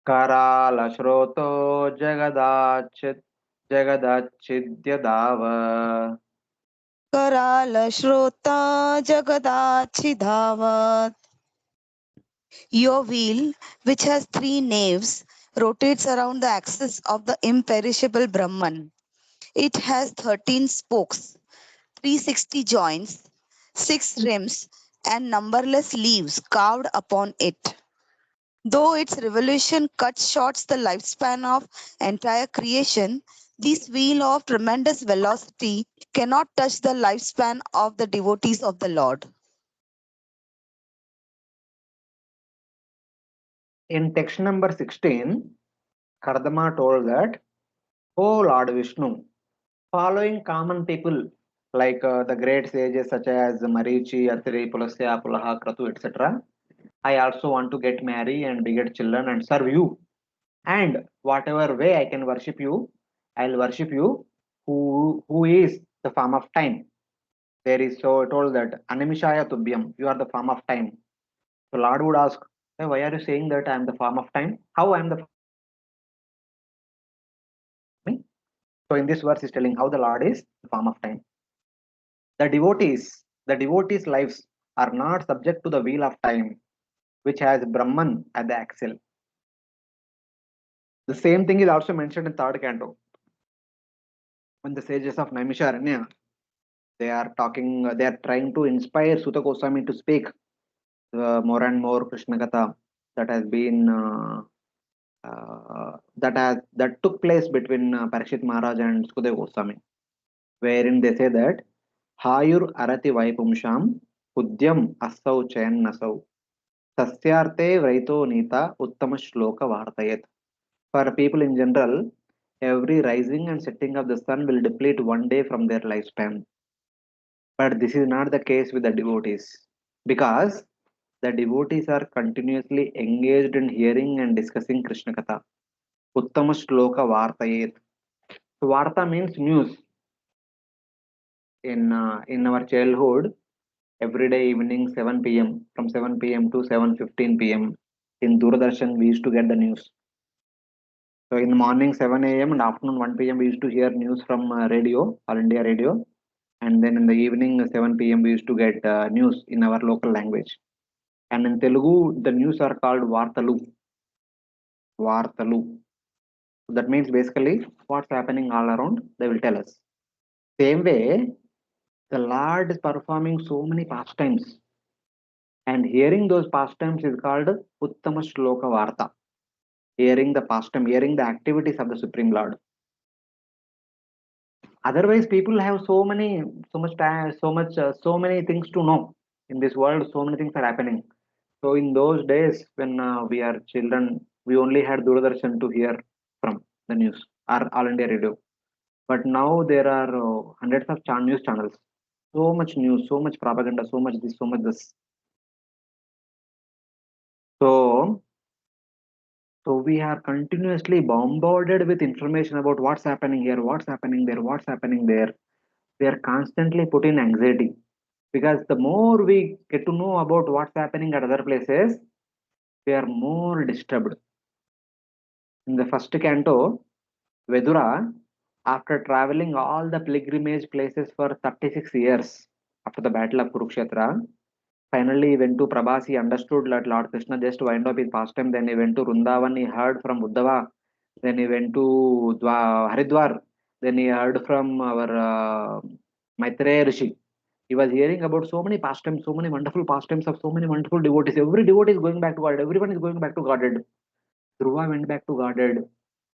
करालश्रोतो जगदाच्छिद्यदाव करालश्रोता जगदाच्छिधावत्. Your wheel, which has 3 naves, rotates around the axis of the imperishable Brahman. It has 13 spokes, 360 joints, 6 rims, and numberless leaves carved upon it. Though its revolution cuts short the lifespan of entire creation, this wheel of tremendous velocity cannot touch the lifespan of the devotees of the Lord. In text number 16, Kardhama told that, "O Lord Vishnu, following common people like the great sages such as Marichi, Atri, Pulasya, Pulaha, Kratu, etc., I also want to get married and beget children and serve you. And whatever way I can worship you, I'll worship you, who is the form of time." There is so told that Animishaya Tubhyam, you are the form of time. So Lord would ask, "Hey, why are you saying that I am the form of time? How I am the me?" So in this verse is telling how the Lord is the form of time. The devotees' lives are not subject to the wheel of time, which has Brahman at the axle. The same thing is also mentioned in third canto. When the sages of Naimisharanya, they are trying to inspire Sutta Goswami to speak more and more Krishna Katha that has been that took place between Parikshit Maharaj and Sukadeva Goswami, wherein they say that Hayur Arati Vaipumsham Udyam Asau Chayan Nasau Sasyarte Vraito Nita Uttama Shloka Vartayat. For people in general, every rising and setting of the sun will deplete one day from their lifespan. But this is not the case with the devotees, because the devotees are continuously engaged in hearing and discussing Krishna Katha. Uttama Shloka Vartayet. So Varta means news. In our childhood, every day evening 7 p.m. from 7 p.m. to 7:15 p.m. in Doordarshan we used to get the news. So in the morning 7 a.m. and afternoon 1 p.m. we used to hear news from radio, All India Radio, and then in the evening 7 p.m. we used to get news in our local language. And in Telugu the news are called Vartalu. Vartalu. So that means basically what's happening all around, they will tell us. Same way, the Lord is performing so many pastimes, and hearing those pastimes is called Uttama Shloka Varta. Hearing the pastime, hearing the activities of the Supreme Lord. Otherwise, people have so much time, so many things to know in this world. So many things are happening. So in those days when we are children, we only had Doordarshan to hear from the news or All India Radio. But now there are hundreds of news channels. So much news, so much propaganda, so much this, so much this. So we are continuously bombarded with information about what's happening here, what's happening there, what's happening there. We are constantly put in anxiety, because the more we get to know about what's happening at other places, we are more disturbed. In the first canto, Vedura, after traveling all the pilgrimage places for 36 years after the battle of Kurukshetra, finally he went to Prabhas. He understood that Lord Krishna just wind up his pastime. Then he went to Vrindavan. He heard from Uddhava. Then he went to Haridwar. Then he heard from our Maitreya Rishi. He was hearing about so many pastimes, so many wonderful pastimes of so many wonderful devotees. Every devotee is going back to God. Everyone is going back to Godhead. Dhruva went back to Godhead.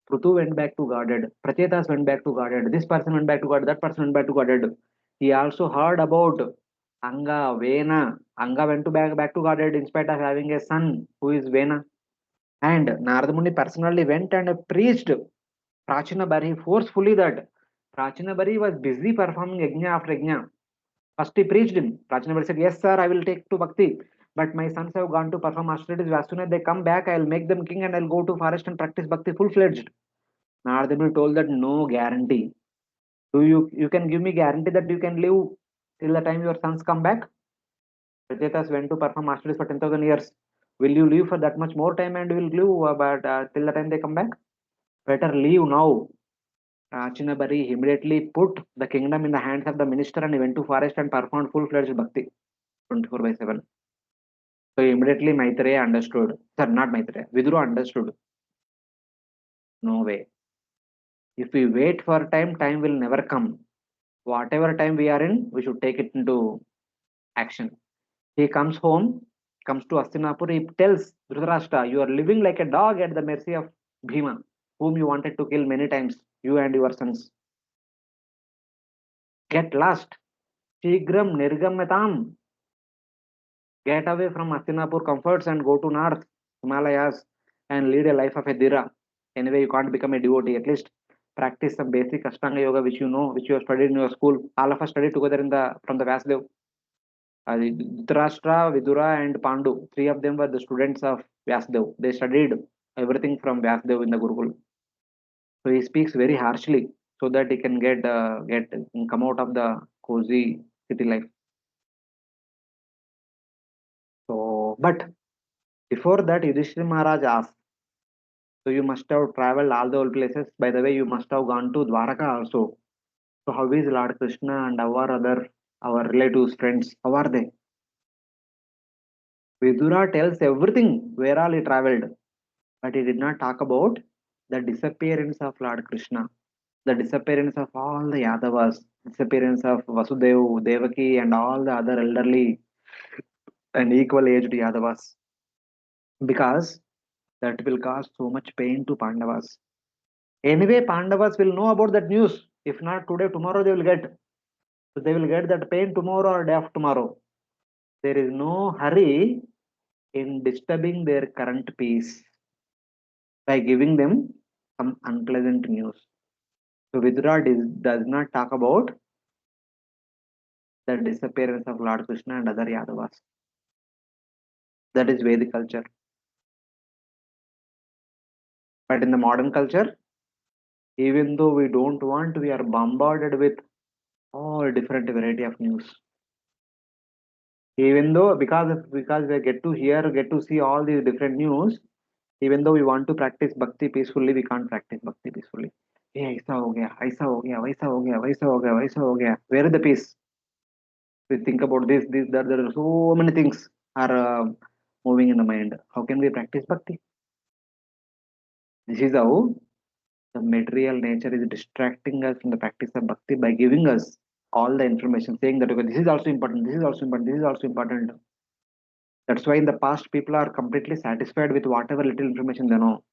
Prutu went back to Godhead. Prachetas went back to Godhead. This person went back to Godhead. That person went back to Godhead. He also heard about Anga, Vena. Anga went to back to Godhead in spite of having a son who is Vena. And Narada Muni personally went and preached Prachina Bari forcefully that Prachina Bari was busy performing yajna after yajna. First he preached him. Prachina Bari said, yes sir, I will take to Bhakti. But my sons have gone to perform austerities. As soon as they come back, I will make them king and I will go to forest and practice Bhakti full-fledged. Narada Muni told that no guarantee. You can give me guarantee that you can live till the time your sons come back? Prachetas went to perform austerities for 10,000 years. Will you live for that much more time and will live till the time they come back? Better leave now. Prachinabari immediately put the kingdom in the hands of the minister and he went to forest and performed full-fledged bhakti 24/7. So immediately Maitreya understood. Sir, not Maitreya. Vidura understood. No way. If we wait for time, time will never come. Whatever time we are in, we should take it into action. He comes home, comes to Hastinapur, he tells Dhritarashtra, you are living like a dog at the mercy of Bhima, whom you wanted to kill many times, you and your sons. Get lost. Shigram nirgamyatam. Get away from Hastinapur comforts and go to north, Himalayas, and lead a life of a dhira. Anyway, you can't become a devotee. At least practice some basic Ashtanga Yoga, which you know, which you have studied in your school. All of us studied together from the Vasudev. Dhritarashtra, Vidura, and Pandu. Three of them were the students of Vasudev. They studied everything from Vasudev in the Gurukul. So he speaks very harshly so that he can come out of the cozy city life. So, but before that, Yudhishthira Maharaj asked, so you must have traveled all the old places. By the way, you must have gone to Dwaraka also. So how is Lord Krishna and our relatives, friends, how are they? Vidura tells everything where all he traveled, but he did not talk about the disappearance of Lord Krishna, the disappearance of all the Yadavas, disappearance of Vasudev, Devaki, and all the other elderly and equal aged Yadavas, because that will cause so much pain to Pandavas. Anyway, Pandavas will know about that news. If not today, tomorrow they will get. So they will get that pain tomorrow or day after tomorrow. There is no hurry in disturbing their current peace by giving them some unpleasant news. So Vidura does not talk about the disappearance of Lord Krishna and other Yadavas. That is Vedic culture. But in the modern culture, even though we don't want, we are bombarded with all different variety of news. Even though because we get to see all these different news, even though we want to practice bhakti peacefully, we can't practice bhakti peacefully. Hey, aisa ho gaya, aisa ho gaya, waisa ho gaya, waisa ho gaya, waisa ho gaya. Where is the peace? We think about this, that. There are so many things are moving in the mind. How can we practice bhakti? This is how the material nature is distracting us from the practice of bhakti by giving us all the information, saying that okay, this is also important, this is also important, this is also important. That's why in the past people are completely satisfied with whatever little information they know.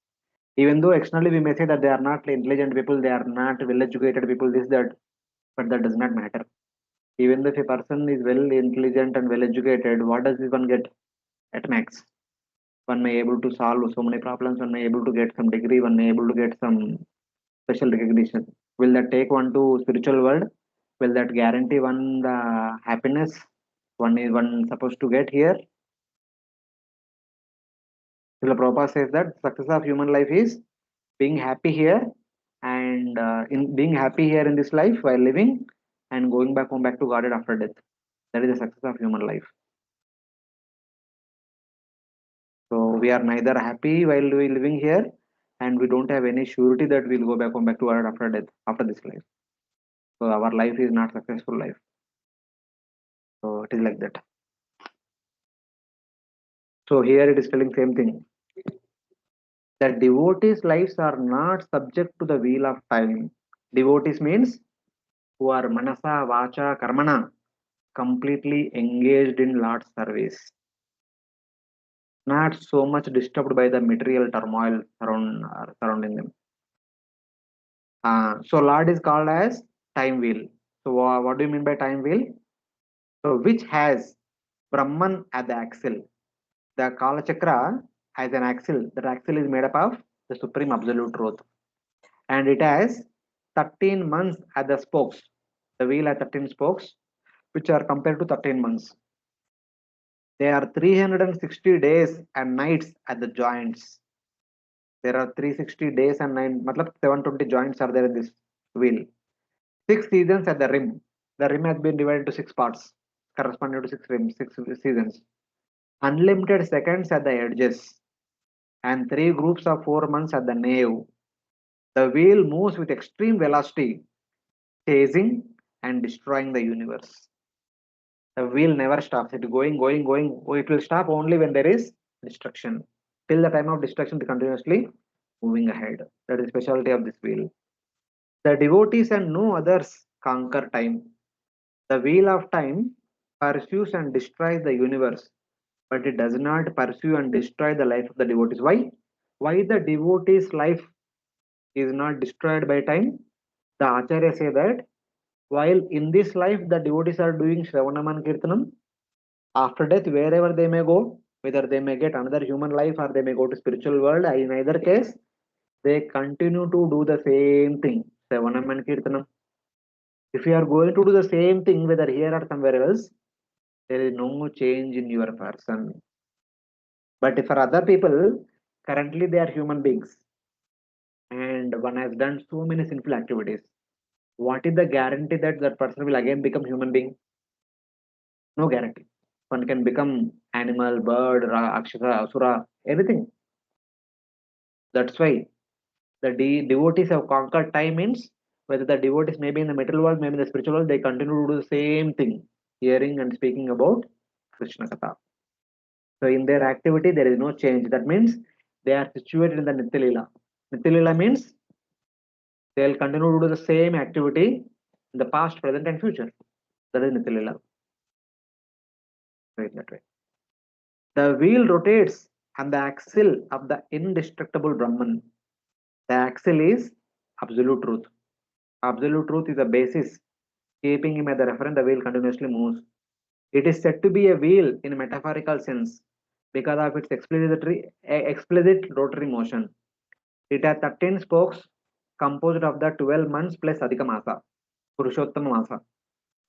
Even though externally we may say that they are not intelligent people, they are not well educated people, this, that, but that does not matter. Even if a person is well intelligent and well educated, what does this one get? At max. One may able to solve so many problems, one may able to get some degree, one may able to get some special recognition. Will that take one to spiritual world? Will that guarantee one the happiness one supposed to get here? Srila Prabhupada says that success of human life is being happy here and in being happy here in this life while living and going back home back to Godhead after death. That is the success of human life. So we are neither happy while we living here and we don't have any surety that we'll go back home back to Godhead after death, after this life. So our life is not successful life. So it is like that. So here it is telling same thing. That devotees' lives are not subject to the wheel of time. Devotees means who are manasa, vacha, karmana, completely engaged in Lord's service. not so much disturbed by the material turmoil surrounding them. So Lord is called as time wheel. So what do you mean by time wheel? So which has Brahman at the axle. The Kala Chakra has an axle. That axle is made up of the supreme absolute truth. And it has 13 months at the spokes. The wheel has 13 spokes, which are compared to 13 months. There are 360 days and nights at the joints. There are 360 days and 720 joints are there in this wheel. 6 seasons at the rim. The rim has been divided into 6 parts, corresponding to 6 rims, 6 seasons. Unlimited seconds at the edges, and 3 groups of 4 months at the nave. The wheel moves with extreme velocity, chasing and destroying the universe. The wheel never stops. It going. It will stop only when there is destruction. Till the time of destruction, it continuously moving ahead. That is the specialty of this wheel. The devotees and no others conquer time. The wheel of time pursues and destroys the universe, but it does not pursue and destroy the life of the devotees. Why? Why the devotee's life is not destroyed by time? The Acharya say that while in this life the devotees are doing Shravanam and Kirtanam, after death, wherever they may go, whether they may get another human life or they may go to spiritual world, in either case, they continue to do the same thing, Shravanam and Kirtanam. If you are going to do the same thing, whether here or somewhere else, there is no change in your person. But for other people, currently they are human beings and one has done so many sinful activities. What is the guarantee that that person will again become human being? No guarantee. One can become animal, bird, akshara, asura, anything. That's why the devotees have conquered time means whether the devotees may be in the material world, maybe in the spiritual world, they continue to do the same thing, hearing and speaking about Krishna Katha. So in their activity, there is no change. That means they are situated in the Nityalila. Nityalila means they will continue to do the same activity in the past, present, and future. That is Nityalila. Right, that way. The wheel rotates on the axle of the indestructible Brahman. The axle is absolute truth. Absolute truth is the basis. Keeping him as the reference, the wheel continuously moves. It is said to be a wheel in a metaphorical sense because of its explicit rotary motion. It has 13 spokes composed of the 12 months plus Adhika Masa, Purushottama Masa.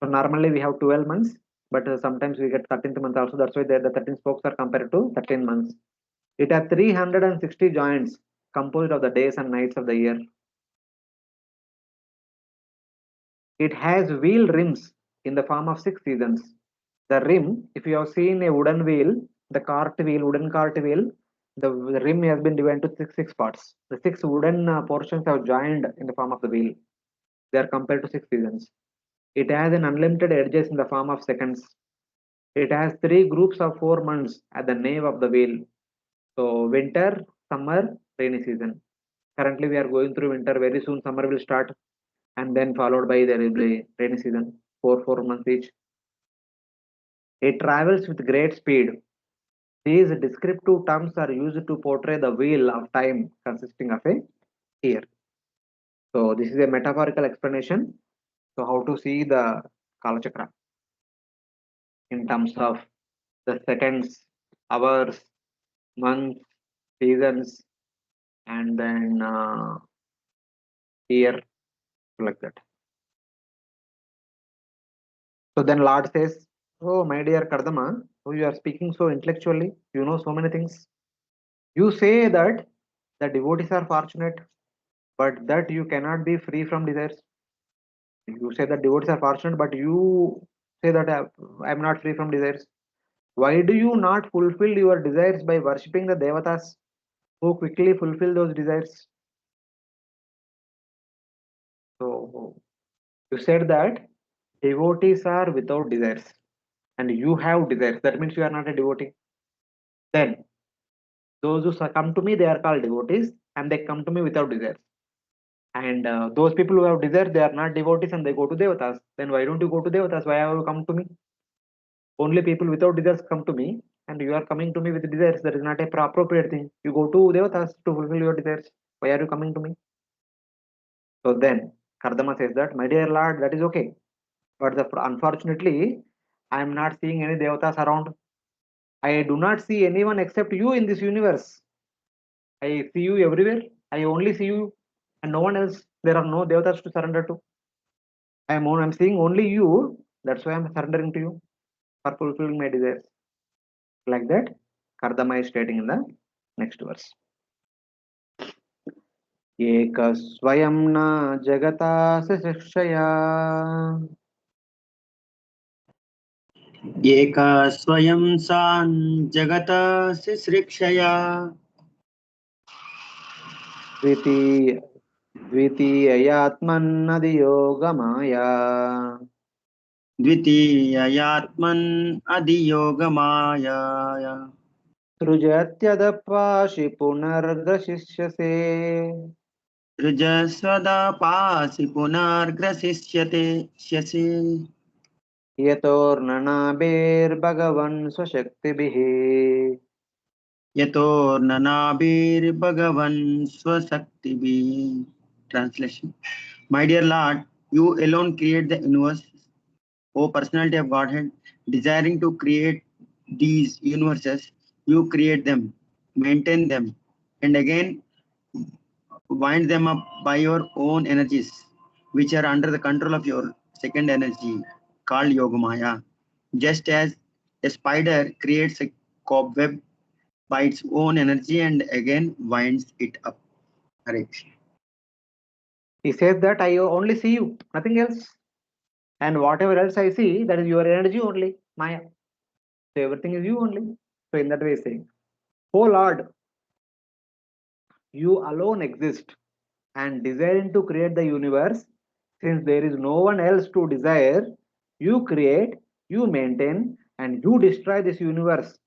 So normally we have 12 months, but sometimes we get 13th month also. That's why the 13 spokes are compared to 13 months. It has 360 joints composed of the days and nights of the year. It has wheel rims in the form of 6 seasons. The rim, if you have seen a wooden wheel, the wooden cart wheel, the rim has been divided into six parts. The 6 wooden portions are joined in the form of the wheel. They are compared to 6 seasons. It has an unlimited edges in the form of seconds. It has 3 groups of 4 months at the nave of the wheel. So winter, summer, rainy season. Currently we are going through winter. Very soon summer will start, and then followed by there will be rainy season. 4 months each. It travels with great speed. These descriptive terms are used to portray the wheel of time consisting of a year. So this is a metaphorical explanation. So how to see the Kala Chakra in terms of the seconds, hours, months, seasons, and then year, like that. So then Lord says, "Oh, my dear Kardhama, oh, you are speaking so intellectually. You know so many things. You say that the devotees are fortunate, but that you cannot be free from desires. You say that devotees are fortunate, but you say that I am not free from desires. Why do you not fulfill your desires by worshipping the devatas who quickly fulfill those desires?" So you said that devotees are without desires and you have desires. That means you are not a devotee. Then those who come to me, they are called devotees and they come to me without desires. And those people who have desires, they are not devotees and they go to devatas. Then why don't you go to devatas? Why have you come to me? Only people without desires come to me. and you are coming to me with desires. That is not a appropriate thing. You go to devatas to fulfill your desires. Why are you coming to me? So then Kardhama says that, my dear Lord, that is okay. But unfortunately, I am not seeing any devatas around. I do not see anyone except you in this universe. I see you everywhere. I only see you and no one else. There are no devatas to surrender to. I'm seeing only you. That's why I'm surrendering to you for fulfilling my desires. Like that, Kardhama is stating in the next verse. एकस्वयं न जगतास्य शिक्षया एक स्वयं सान् जगत शिश्रिक्षया द्वितीययात्मन्नदियोगमाया द्वितीययात्मन् अधियोगमाया सृजत्यदपाशि पुनर्ग्रसिष्यसे सृजस्वदा पासि पुनर्ग्रसिष्यते श्यसि यतोर्ननाभिर्भगवन् स्वशक्तिभिः यतोर्ननाभिर्भगवन् स्वशक्तिभिः. Translation. My dear Lord, you alone create the universe, O personality of Godhead, desiring to create these universes, you create them, maintain them, and again wind them up by your own energies, which are under the control of your second energy, called Yogamaya. Just as a spider creates a cobweb by its own energy and again winds it up. Hare Krishna. He says that I only see you, nothing else. And whatever else I see, that is your energy only, Maya. So everything is you only. So in that way, he's saying, oh Lord, you alone exist, and desiring to create the universe, since there is no one else to desire, you create, you maintain, and you destroy this universe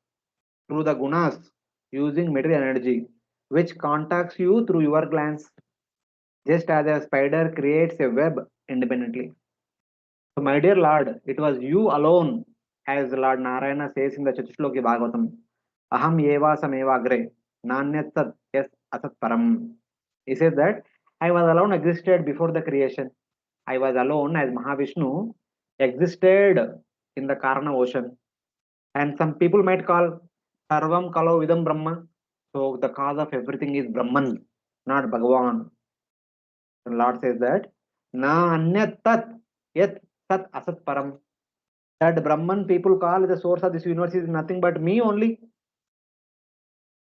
through the gunas using material energy, which contacts you through your glance, just as a spider creates a web independently. So, my dear Lord, it was you alone, as Lord Narayana says in the Chatushloki Bhagavatam, Aham eva sameva agre, nanyat sat yes asat param. He says that I was alone existed before the creation. I was alone as Mahavishnu existed in the Karna ocean. And some people might call Sarvam Kalo Vidam Brahma. So the cause of everything is Brahman, not Bhagavan. The Lord says that Na Anyat Tat Yat Sat Asat Param. That Brahman people call the source of this universe is nothing but me only.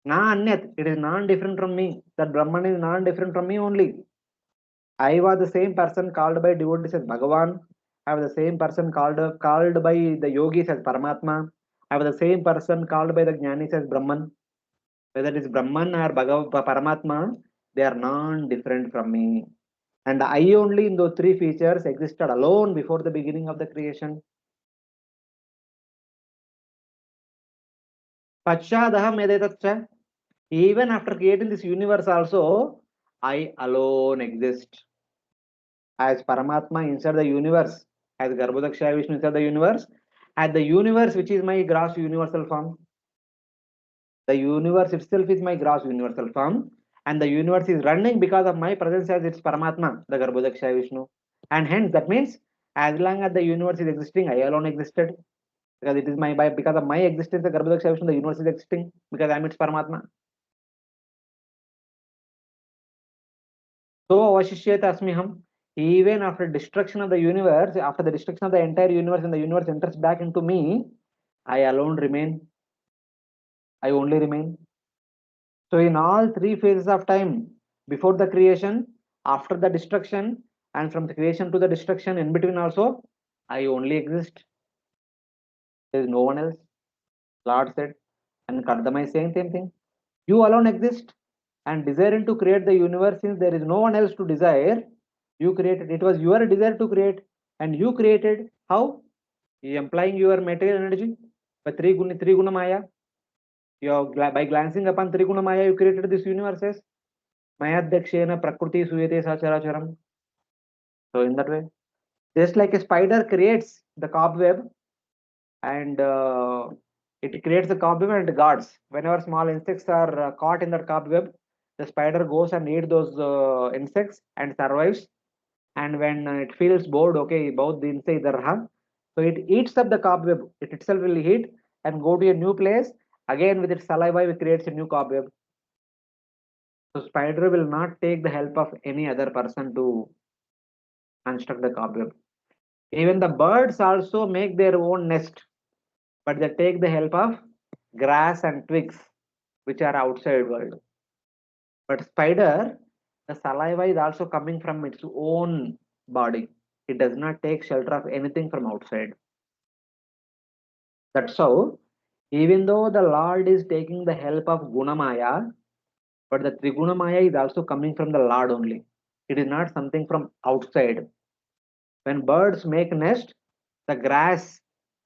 Na Anyat, it is non-different from me. That Brahman is non-different from me only. I was the same person called by devotees as Bhagavan. I was the same person called by the yogis as Paramatma. I was the same person called by the Jnanis as Brahman. Whether it is Brahman or Paramatma, they are non-different from me. And I only in those three features existed alone before the beginning of the creation. Pachadaham edetatcha. Even after creating this universe also, I alone exist. As Paramatma inside the universe, as Garbhodakshaya Vishnu inside the universe, as the universe which is my gross universal form. The universe itself is my gross universal form, and the universe is running because of my presence as its Paramatma, the Garbhodakshaya Vishnu. And hence that means as long as the universe is existing, I alone existed. Because it is because of my existence, the Garbhodakshaya Vishnu, the universe is existing because I am its Paramatma. So avashishyet asmiham. Even after destruction of the universe, after the destruction of the entire universe, and the universe enters back into me, I alone remain. I only remain. So in all three phases of time, before the creation, after the destruction, and from the creation to the destruction, in between also, I only exist. There is no one else. Lord said, and Kardhama is saying same thing. You alone exist, and desiring to create the universe, since there is no one else to desire, you created. It was your desire to create, and you created. How? You employing your material energy by Triguna Maya. By glancing upon Triguna Maya, you created this universes. Mayadhyakshena Prakriti Suyate Sacharacharam. So in that way, just like a spider creates the cobweb, and It creates a cobweb and it guards. Whenever small insects are caught in that cobweb, the spider goes and eats those insects and survives. And when it feels bored, okay, both the insects are huh? So it eats up the cobweb. It itself will eat and go to a new place. Again, with its saliva, it creates a new cobweb. So spider will not take the help of any other person to construct the cobweb. Even the birds also make their own nest, but they take the help of grass and twigs, which are outside world. But spider, the saliva is also coming from its own body. It does not take shelter of anything from outside. That's how, even though the Lord is taking the help of Gunamaya, but the Trigunamaya is also coming from the Lord only. It is not something from outside. When birds make nest, the grass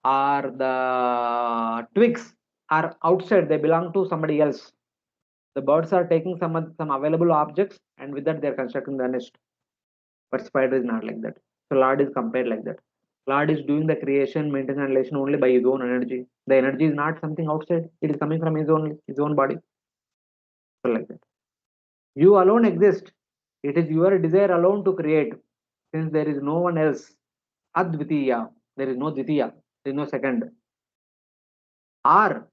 or the twigs are outside. They belong to somebody else. The birds are taking some available objects, and with that they are constructing the nest. But spider is not like that. So Lord is compared like that. Lord is doing the creation, maintenance, and relation only by his own energy. The energy is not something outside. It is coming from his own body. So like that. You alone exist. It is your desire alone to create. Since there is no one else. Advitiya. There is no Dvitiya. There is no second. Or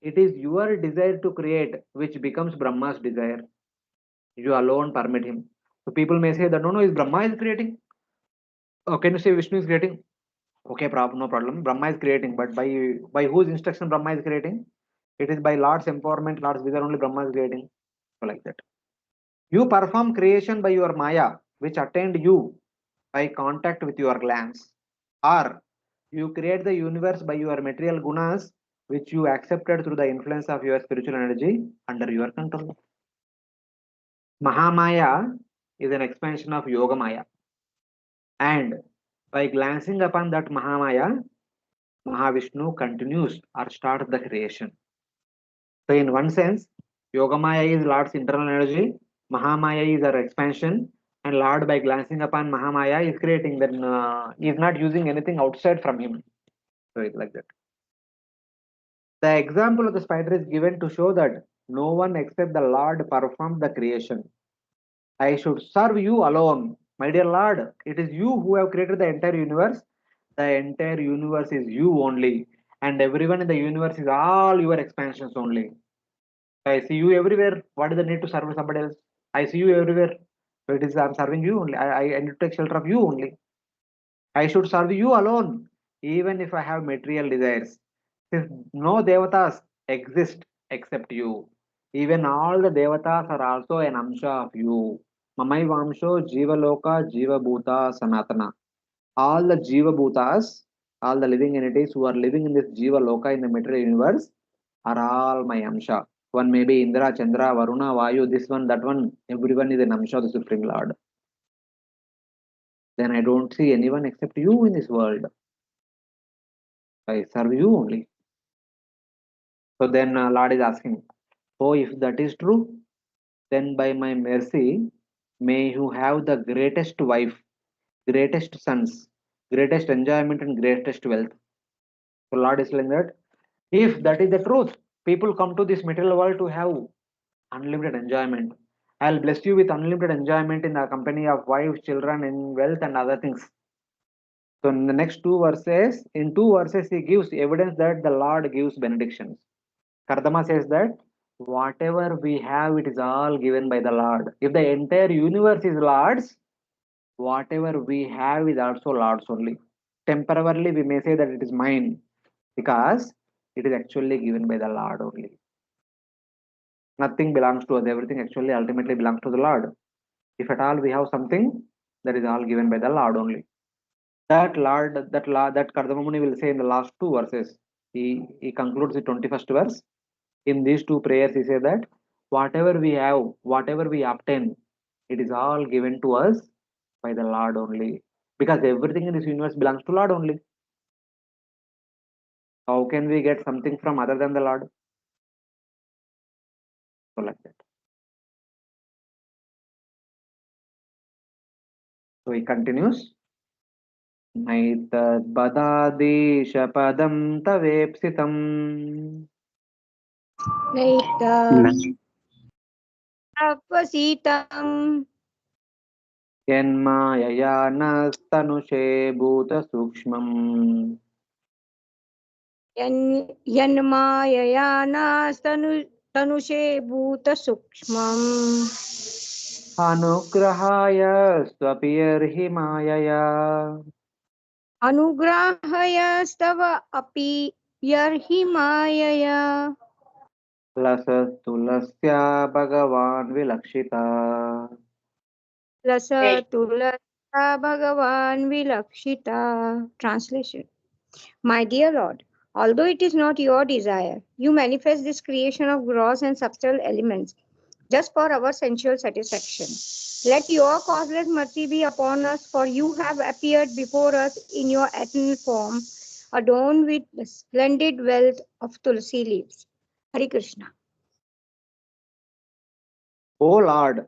it is your desire to create which becomes Brahma's desire. You alone permit him. So people may say that no, is Brahma is creating. Oh, can you say Vishnu is creating? Okay, no problem. Brahma is creating, but by whose instruction Brahma is creating? It is by Lord's empowerment, Lord's desire only Brahma is creating. So like that. You perform creation by your Maya, which attained you by contact with your glance. Or you create the universe by your material gunas, which you accepted through the influence of your spiritual energy under your control. Mahamaya is an expansion of Yoga Maya. And by glancing upon that Mahamaya, Mahavishnu continues or starts the creation. So in one sense, Yogamaya is Lord's internal energy, Mahamaya is our expansion, and Lord by glancing upon Mahamaya is creating, then he is not using anything outside from him. So it's like that. The example of the spider is given to show that no one except the Lord performed the creation. I should serve you alone. My dear Lord, it is you who have created the entire universe. The entire universe is you only. And everyone in the universe is all your expansions only. I see you everywhere. What is the need to serve somebody else? I see you everywhere. So it is I'm serving you only. I need to take shelter of you only. I should serve you alone, even if I have material desires. Since no devatas exist except you. Even all the devatas are also an amsha of you. Mamai Vamsho Jiva Loka Jiva Bhuta Sanatana. All the Jiva Bhutas, all the living entities who are living in this Jiva Loka in the material universe are all my amsha. One may be Indra, Chandra, Varuna, Vayu, this one, that one. Everyone is an amsha of the Supreme Lord. Then I don't see anyone except you in this world. I serve you only. So then Lord is asking, oh, if that is true, then by my mercy, may you have the greatest wife, greatest sons, greatest enjoyment, and greatest wealth. So Lord is telling that if that is the truth, people come to this material world to have unlimited enjoyment. I'll bless you with unlimited enjoyment in the company of wife, children, and wealth and other things. So in the next in two verses, he gives evidence that the Lord gives benedictions. Kardhama says that whatever we have, it is all given by the Lord. If the entire universe is Lord's, whatever we have is also Lord's only. Temporarily, we may say that it is mine because it is actually given by the Lord only. Nothing belongs to us. Everything actually ultimately belongs to the Lord. If at all we have something, that is all given by the Lord only. That Kardhama Muni will say in the last two verses. He concludes the 21st verse. In these two prayers, he says that whatever we have, whatever we obtain, it is all given to us by the Lord only. Because everything in this universe belongs to Lord only. How can we get something from other than the Lord? So like that. So he continues. नैतद्बदादेशपदं तवेप्सितम् नैतत्तपसीतं यन्मायया नस्तनुषे भूतसूक्ष्मम् यन्मायया तनुषे भूतसूक्ष्मम् अनुग्रहाय स्वपियर्हि मायया अनुग्राहयस्तव अपि यर्हि मायया लसस्तुलस्या भगवान् विलक्षिता रसतुलसा भगवान् विलक्षिता. Translation. My dear Lord, although it is not your desire, you manifest this creation of gross and subtle elements just for our sensual satisfaction. Let your causeless mercy be upon us, for you have appeared before us in your eternal form, adorned with the splendid wealth of tulsi leaves. Hare Krishna. O Lord,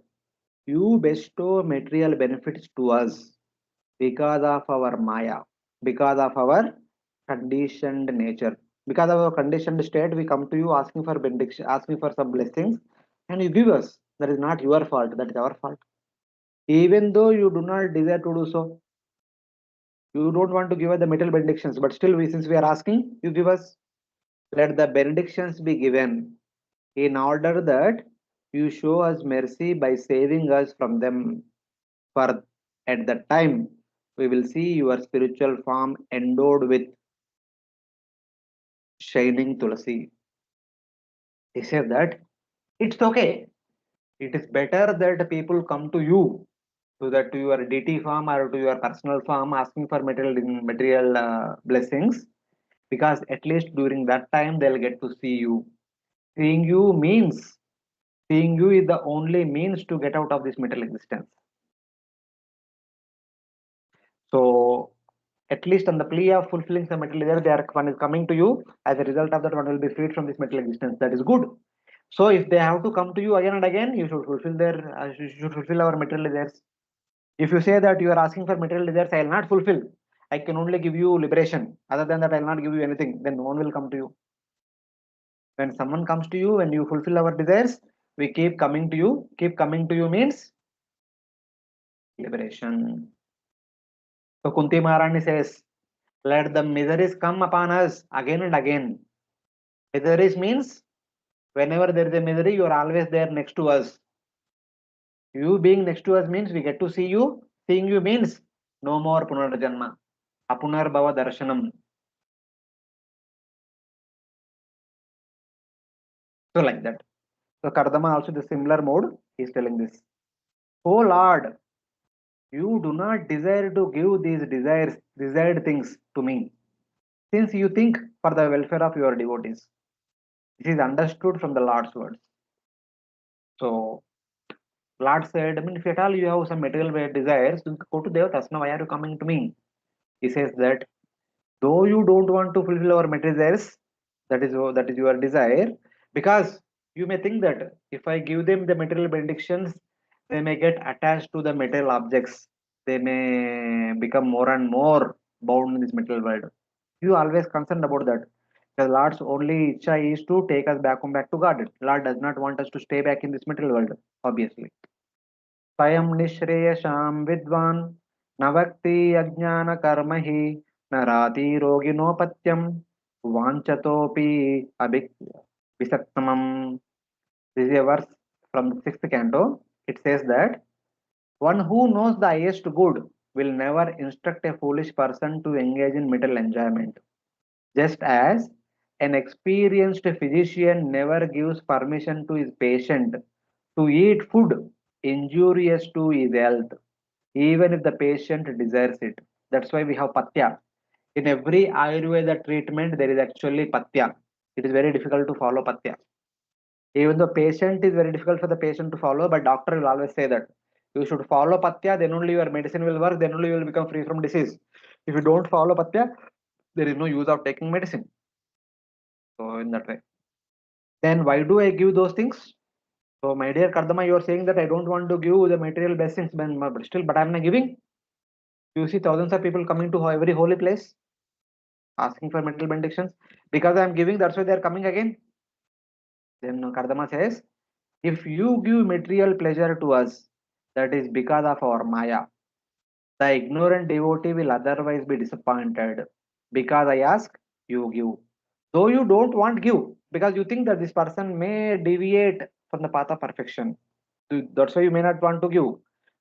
you bestow material benefits to us because of our maya, because of our conditioned nature. Because of our conditioned state, we come to you asking for benediction, asking for some blessings, and you give us. That is not your fault, that is our fault. Even though you do not desire to do so, you don't want to give us the material benedictions, but still, since we are asking, you give us. Let the benedictions be given in order that you show us mercy by saving us from them. For at that time, we will see your spiritual form endowed with shining tulsi. He said that it's okay. It is better that people come to you, so that to your deity form or to your personal form asking for material blessings, because at least during that time they'll get to see you. Seeing you means seeing you is the only means to get out of this material existence. So at least on the plea of fulfilling some material desire, one is coming to you. As a result of that, one will be freed from this material existence. That is good. So if they have to come to you again and again, you should fulfill you should fulfill our material desires. If you say that you are asking for material desires, I will not fulfill. I can only give you liberation. Other than that, I will not give you anything. Then no one will come to you. When someone comes to you, when you fulfill our desires, we keep coming to you. Keep coming to you means liberation. So Kunti Maharani says, let the miseries come upon us again and again. Miseries means whenever there is a misery, you are always there next to us. You being next to us means we get to see you. Seeing you means no more punarjanma. Apunarbhava darshanam. So like that. So Kardhama also the similar mode is telling this. Oh Lord, you do not desire to give these desired things to me, since you think for the welfare of your devotees. This is understood from the Lord's words. So Lord said, I mean, if at all you have some material desires, you go to Devatas. Now why are you coming to me? He says that though you don't want to fulfill our material desires, that is your desire, because you may think that if I give them the material benedictions, they may get attached to the material objects. They may become more and more bound in this material world. You always concerned about that. The Lord's only icha is to take us back to God. Lord does not want us to stay back in this material world, obviously. स्वयं निःश्रेयसां विद्वान् न भक्ति अज्ञानकर्म हि न रातिरोगिणोपत्यं वाञ्छतोऽपि विसक्तमम्. This is a verse from the 6th canto. It says that one who knows the highest good will never instruct a foolish person to engage in material enjoyment. Just as an experienced physician never gives permission to his patient to eat food injurious to his health, even if the patient desires it. That's why we have patya. In every Ayurveda treatment, there is actually patya. It is very difficult to follow patya. Even though patient is very difficult for the patient to follow, but doctor will always say that you should follow patya, then only your medicine will work, then only you will become free from disease. If you don't follow patya, there is no use of taking medicine. So in that way. Then why do I give those things? So my dear Kardhama, you are saying that I don't want to give the material blessings, but I'm not giving. You see thousands of people coming to every holy place, asking for material benedictions. Because I am giving, that's why they are coming again. Then Kardhama says, if you give material pleasure to us, that is because of our Maya. The ignorant devotee will otherwise be disappointed. Because I ask, you give. Though you don't want, give. Because you think that this person may deviate from the path of perfection. That's why you may not want to give.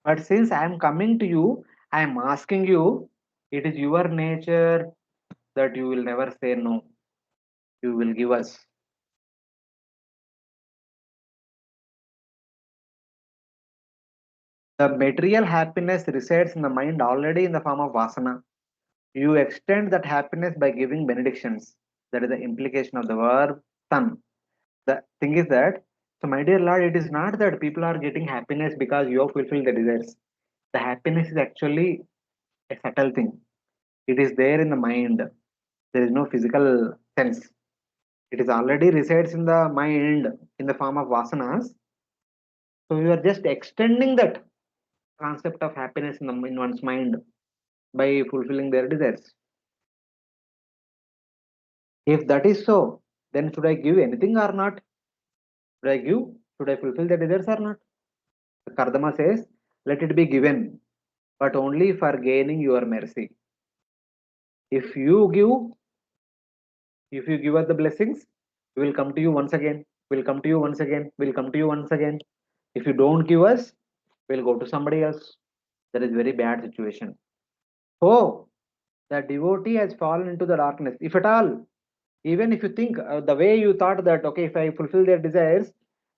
But since I am coming to you, I am asking you, it is your nature that you will never say no. You will give us. The material happiness resides in the mind already in the form of vasana. You extend that happiness by giving benedictions. That is the implication of the verb son. The thing is that, so my dear Lord, it is not that people are getting happiness because you have fulfilled the desires. The happiness is actually a subtle thing. It is there in the mind. There is no physical sense. It is already resides in the mind in the form of vasanas. So you are just extending that concept of happiness in one's mind by fulfilling their desires. If that is so, then should I give anything or not? Should I give? Should I fulfill the desires or not? Kardhama says, let it be given, but only for gaining your mercy. If you give us the blessings, we will come to you once again. We'll come to you once again. We'll come to you once again. If you don't give us, we'll go to somebody else. That is very bad situation. Oh, the devotee has fallen into the darkness. If at all, even if you think the way you thought that, okay, if I fulfill their desires,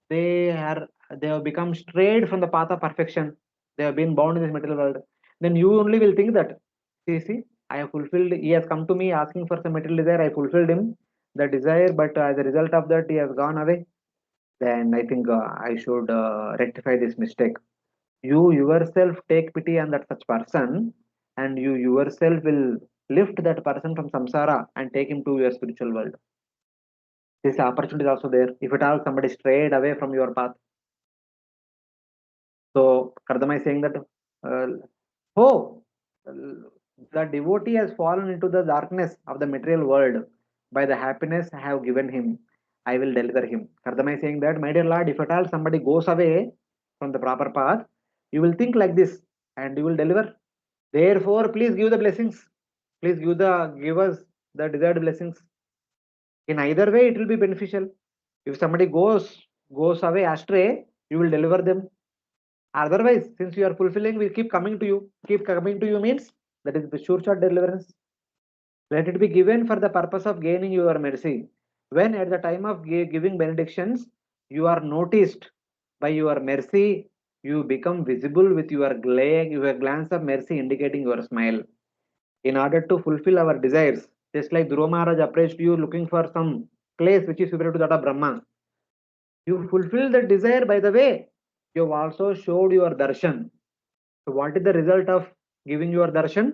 they have become strayed from the path of perfection. They have been bound in this material world. Then you only will think that, see, I have fulfilled. He has come to me asking for some material desire. I fulfilled him the desire, but as a result of that, he has gone away. Then I think I should rectify this mistake. You yourself take pity on that such person, and you yourself will lift that person from samsara and take him to your spiritual world. This opportunity is also there. If at all somebody strayed away from your path. So Kardhama is saying that, oh, the devotee has fallen into the darkness of the material world. By the happiness I have given him, I will deliver him. Kardhama is saying that, my dear Lord, if at all somebody goes away from the proper path, you will think like this and you will deliver. Therefore, please give the blessings. Please give us the desired blessings. In either way, it will be beneficial. If somebody goes away astray, you will deliver them. Otherwise, since you are fulfilling, we keep coming to you. Keep coming to you means that is the sure shot deliverance. Let it be given for the purpose of gaining your mercy. When at the time of giving benedictions, you are noticed by your mercy, you become visible with your glance of mercy indicating your smile. In order to fulfill our desires, just like Dhruva Maharaj approached you looking for some place which is superior to that of Brahma, you fulfill the desire by the way. You have also showed your darshan. So what is the result of giving your darshan?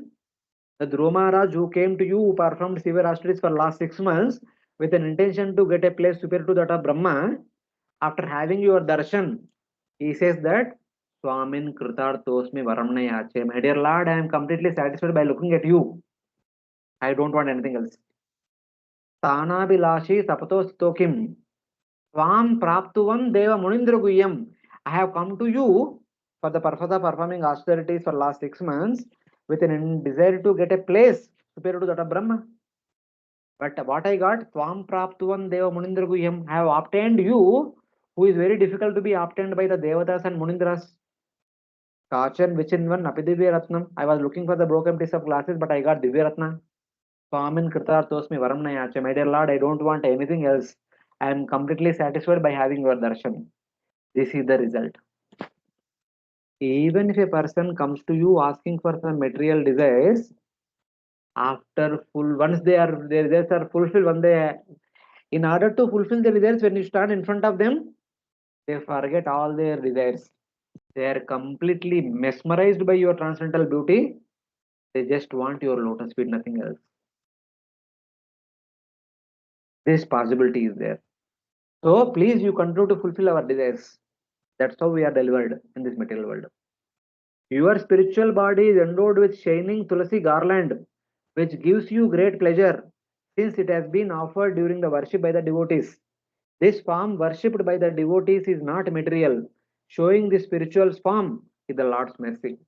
The Dhruva Maharaj who came to you, who performed severe austerities for last 6 months with an intention to get a place superior to that of Brahma, after having your darshan, he says that, Swamin Kritartosmi Varamna Yache. My dear Lord, I am completely satisfied by looking at you. I don't want anything else. Tanabhilashi Sapatostokim. Swam Praptuvam Deva Munindra Guyam. I have come to you for the purpose of performing austerities for last 6 months with an desire to get a place superior to that of Brahma. But what I got, Swam Praptuvam Deva Munindra Guyam. I have obtained you, who is very difficult to be obtained by the Devatas and Munindras. Kachan Vichinvan Apidivya Ratnam. I was looking for the broken piece of glasses, but I got Divya Ratna. Swamin Kritartosmi Varamna Yache. My dear Lord, I don't want anything else. I am completely satisfied by having your darshan. This is the result. Even if a person comes to you asking for some material desires, once their desires are fulfilled, in order to fulfill their desires, when you stand in front of them, they forget all their desires. They are completely mesmerized by your transcendental beauty. They just want your lotus feet, nothing else. This possibility is there. So please, you continue to fulfill our desires. That's how we are delivered in this material world. Your spiritual body is endowed with shining tulsi garland, which gives you great pleasure, since it has been offered during the worship by the devotees. This form worshipped by the devotees is not material, showing the spiritual form is the Lord's mercy.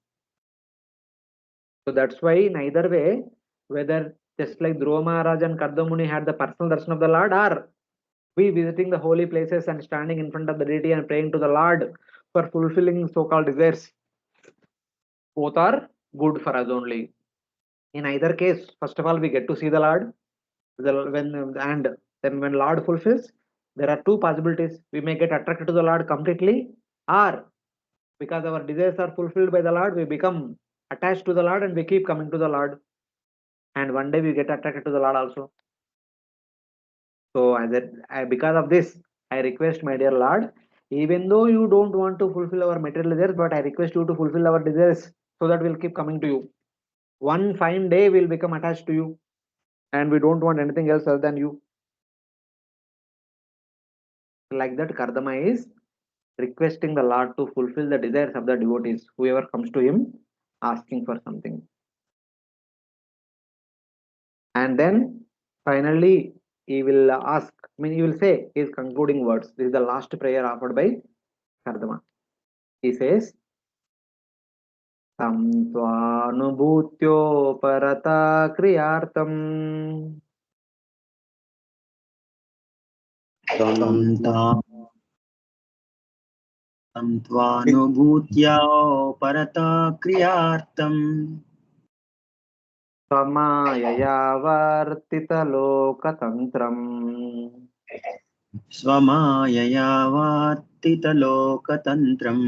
So that's why in either way, whether just like Dhruva Maharaj and Kardhama Muni had the personal darshan of the Lord, or we visiting the holy places and standing in front of the deity and praying to the Lord for fulfilling so-called desires, both are good for us only. In either case, first of all, we get to see the Lord. And then when Lord fulfills, there are two possibilities. We may get attracted to the Lord completely, or because our desires are fulfilled by the Lord, we become attached to the Lord and we keep coming to the Lord. And one day we get attracted to the Lord also. So because of this, I request my dear Lord, even though you don't want to fulfill our material desires, but I request you to fulfill our desires so that we'll keep coming to you. One fine day we'll become attached to you, and we don't want anything else other than you. Like that, Kardhama is requesting the Lord to fulfill the desires of the devotees, whoever comes to him asking for something. And then finally, he will ask, he will say his concluding words. This is the last prayer offered by Kardhama. He says, Tam Swanubhutyo Parata Kriyartam तं त्वानुभूत्या परता क्रियार्थम् Samaya Vartitalokatantraम् स्वमायया वार्तितलोकतन्त्रम्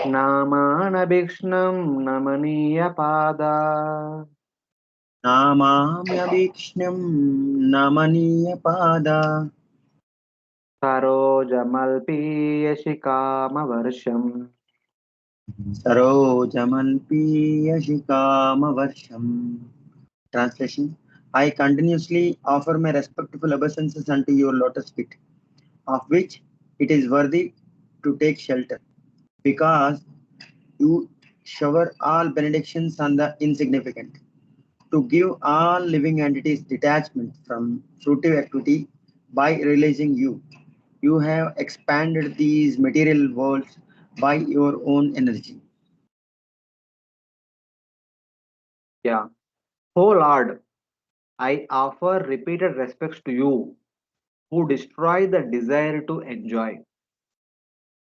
Namanabhikshnam Namaniyapada नामाम्यभीक्ष्ण्यं नमनीयपादा Sarojamalpiyashikamavarsham सरोजमल्पीयशिकामवर्षम्. Translation: I continuously offer my respectful obeisances unto your lotus feet, of which it is worthy to take shelter, because you shower all benedictions on the insignificant, to give all living entities detachment from fruitive activity by realizing you. You have expanded these material worlds by your own energy. Yeah. Oh Lord, I offer repeated respects to you who destroy the desire to enjoy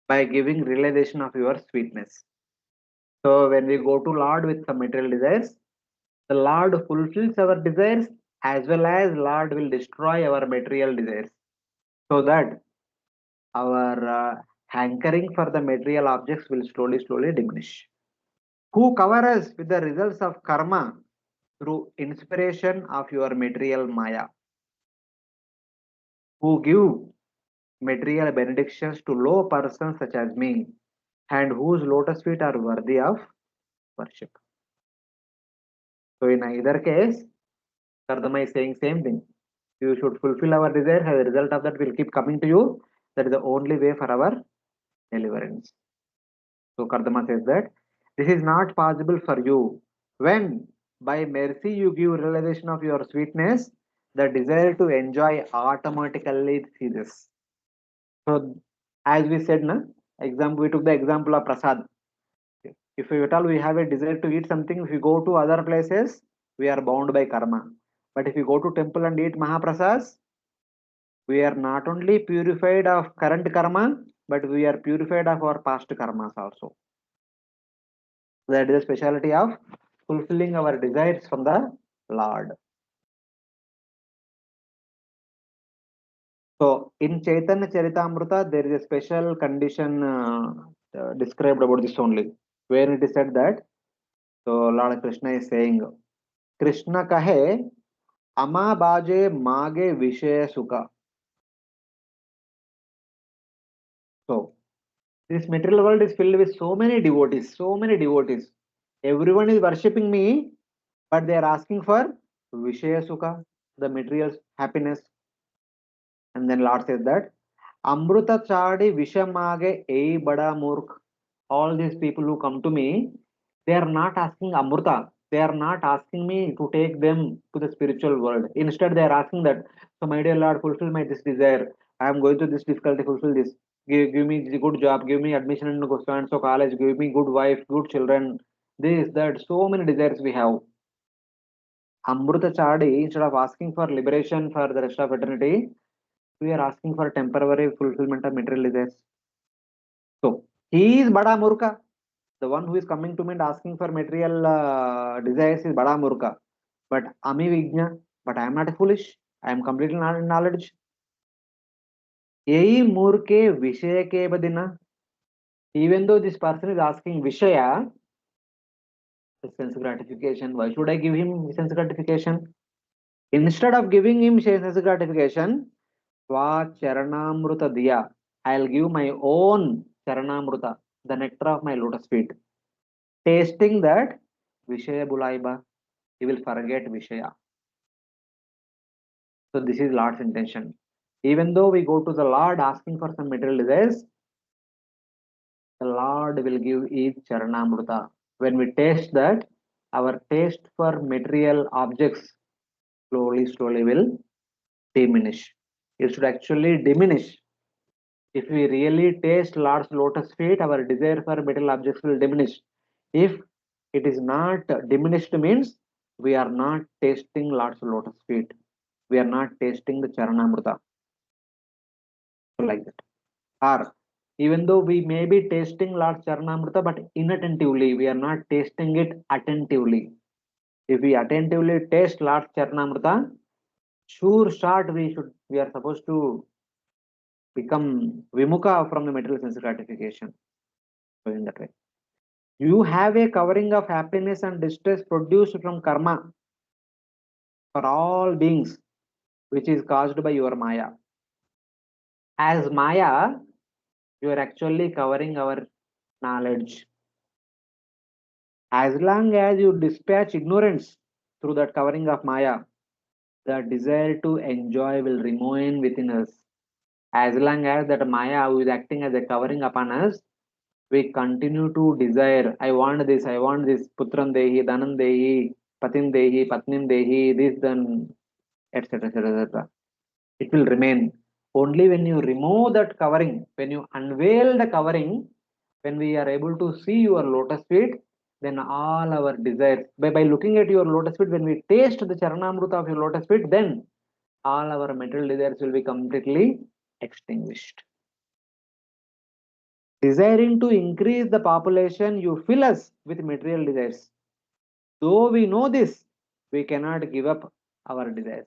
by giving realization of your sweetness. So when we go to Lord with some material desires, the Lord fulfills our desires as well as Lord will destroy our material desires, so that our hankering for the material objects will slowly diminish. Who cover us with the results of karma through inspiration of your material maya, who give material benedictions to low persons such as me, and whose lotus feet are worthy of worship. So in either case, Kardhama is saying same thing. You should fulfill our desire. As a result of that, will keep coming to you. That is the only way for our deliverance. So Kardhama says that this is not possible for you. When by mercy you give realization of your sweetness, the desire to enjoy automatically ceases. So as we said, we took the example of prasad. If we at all we have a desire to eat something, if we go to other places, we are bound by karma. But if you go to temple and eat mahaprasad, we are not only purified of current karma, but we are purified of our past karmas also. That is the speciality of fulfilling our desires from the Lord. So in Chaitanya Charitamrita, there is a special condition described about this only, where it is said that, so Lord Krishna is saying, Krishna kahe ama baje mage vishaya sukha. So this material world is filled with so many devotees, so many devotees. Everyone is worshipping me, but they are asking for vishaya sukha, the material happiness. And then Lord says that Amruta chadi vishamage ei bada murk. all these people who come to me, they are not asking Amrita. They are not asking me to take them to the spiritual world. Instead, they are asking that, so my dear Lord, fulfill my this desire. I am going through this difficulty, fulfill this. Give me the good job, give me admission into so and so college, give me good wife, good children, this, that, so many desires we have. Amrita Chadi, instead of asking for liberation for the rest of eternity, we are asking for temporary fulfillment of material desires. So, he is Bada Murka. The one who is coming to me and asking for material desires is Bada Murka. But Ami Vigna, but I am not foolish. I am completely knowledge. Yei Murke Vishaya ke badina. Even though this person is asking Vishaya, sense gratification, why should I give him sense gratification? Instead of giving him sense gratification, Swa Charanamruta Diya, I'll give my own Charanamruta, the nectar of my lotus feet. Tasting that, Vishaya Bulaiba, he will forget Vishaya. So this is Lord's intention. Even though we go to the Lord asking for some material desires, the Lord will give each Charanamruta. When we taste that, our taste for material objects slowly will diminish. It should actually diminish. If we really taste Lord's lotus feet, our desire for material objects will diminish. If it is not diminished, means we are not tasting Lord's lotus feet. We are not tasting the Charanamrita. Like that. Or even though we may be tasting Lord's Charanamrita, but inattentively, we are not tasting it attentively. If we attentively taste Lord's Charanamrita, sure shot we are supposed to become Vimukha from the material sense gratification. So in that way. You have a covering of happiness and distress produced from karma for all beings, which is caused by your Maya. As Maya, you are actually covering our knowledge. As long as you dispatch ignorance through that covering of Maya, the desire to enjoy will remain within us. As long as that Maya who is acting as a covering upon us, we continue to desire, I want this, Putran Dehi, Dhanan Dehi, Patin Dehi, Patnim Dehi, this, then, etc. etc. It will remain. Only when you remove that covering, when you unveil the covering, when we are able to see your lotus feet, then all our desires, by looking at your lotus feet, when we taste the Charanamrita of your lotus feet, then all our material desires will be completely extinguished. Desiring to increase the population, you fill us with material desires. Though we know this, we cannot give up our desires.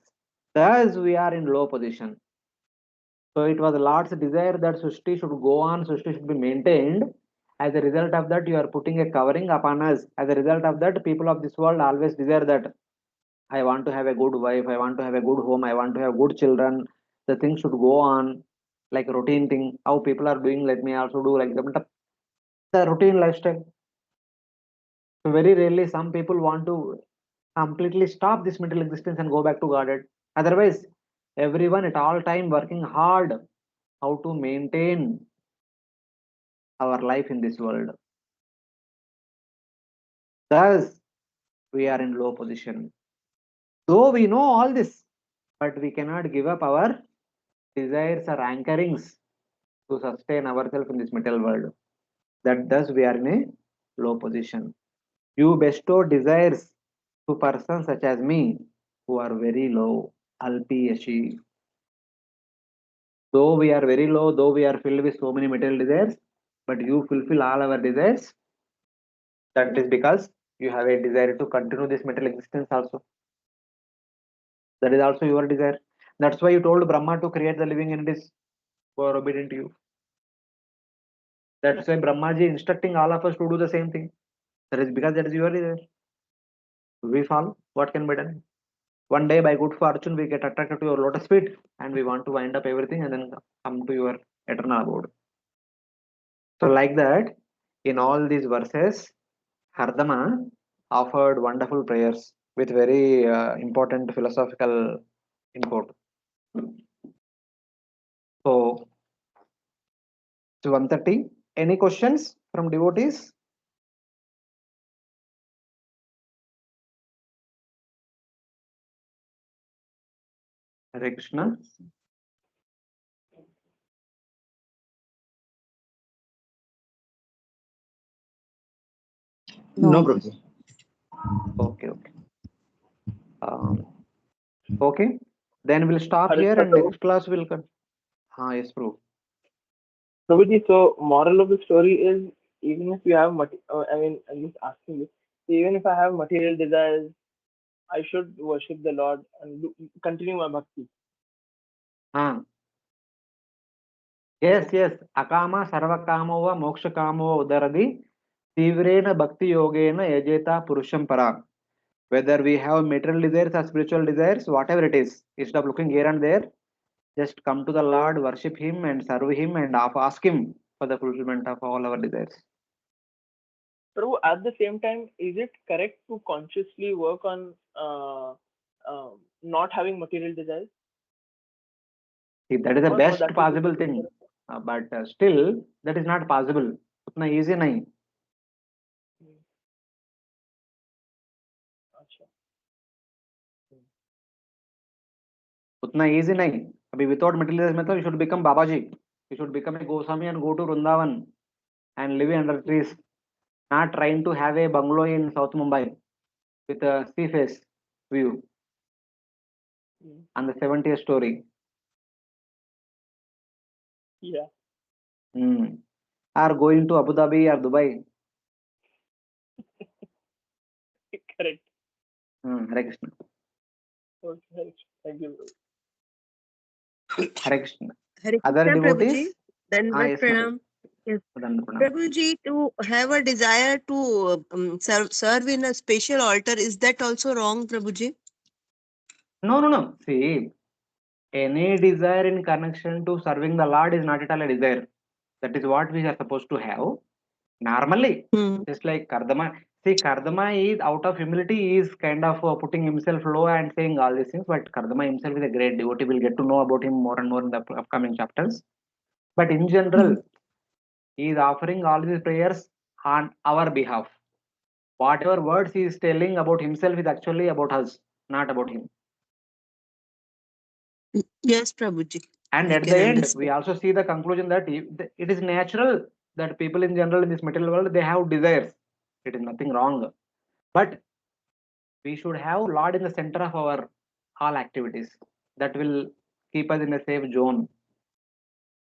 Thus, we are in low position. So, it was Lord's desire that Sushti should go on, Sushti should be maintained. As a result of that, you are putting a covering upon us. As a result of that, people of this world always desire that I want to have a good wife, I want to have a good home, I want to have good children. The thing should go on like routine thing. How people are doing, let me also do like that. The routine lifestyle. So very rarely some people want to completely stop this material existence and go back to Godhead. Otherwise, everyone at all time working hard how to maintain our life in this world. Thus, we are in low position. Though we know all this, but we cannot give up our desires or anchorings to sustain ourselves in this material world. That thus we are in a low position. You bestow desires to persons such as me who are very low. Alpi Yashi. Though we are very low, though we are filled with so many material desires, but you fulfill all our desires. That is because you have a desire to continue this material existence also. That is also your desire. That's why you told Brahma to create the living entities who are obedient to you. That's why Brahmaji instructing all of us to do the same thing. That is because that is your desire. We follow. What can be done? One day, by good fortune, we get attracted to your lotus feet and we want to wind up everything and then come to your eternal abode. So, like that, in all these verses, Kardhama offered wonderful prayers with very important philosophical import. So, 130. Any questions? from devotees? Hare Krishna. No, Prabhuji. Okay. Okay. Then we'll stop Hare here and Krishna. next class will come. Yes, Prabhu. Prabhuji, so moral of the story is, even if you have, I'm just asking you, even if I have material desires, I should worship the Lord and continue my bhakti. Yes. Akama sarvakamo va moksha kamo udaradi tivrena bhakti yogena yajeta purusham para. Whether we have material desires or spiritual desires, whatever it is, instead of looking here and there, just come to the Lord, worship Him and serve Him and ask Him for the fulfillment of all our desires. Prabhu, at the same time, is it correct to consciously work on not having material desires? See, that is the Oh, no, best that would be possible thing. But still, that is not possible. Utna easy nahi. Acha. Utna easy nahi. Abhi without material desires, you should become Babaji. You should become a Goswami and go to Vrindavan and live under trees. Not trying to have a bungalow in South Mumbai with a sea face view on the 70th story. Yeah. Or going to Abu Dhabi or Dubai. Correct. Hare Krishna. Okay, Hare Krishna. Thank you. Hare Krishna. Hare Other Krishna, devotees? Prabhuji. Dandavat Yes, pranam. Yes. Pranam. Prabhuji, to have a desire to serve in a special altar, is that also wrong, Prabhuji? No. See, any desire in connection to serving the Lord is not at all a desire. That is what we are supposed to have. Normally, just like Kardhama. See, Kardhama is out of humility, he is kind of putting himself low and saying all these things. But Kardhama himself is a great devotee. We'll get to know about him more and more in the upcoming chapters. But in general, he is offering all these prayers on our behalf. Whatever words he is telling about himself is actually about us, not about him. Yes, Prabhuji. And I at can the end, understand. we also see the conclusion that it is natural that people in general in this material world, they have desires. It is nothing wrong. But we should have Lord in the center of our all activities. That will keep us in a safe zone.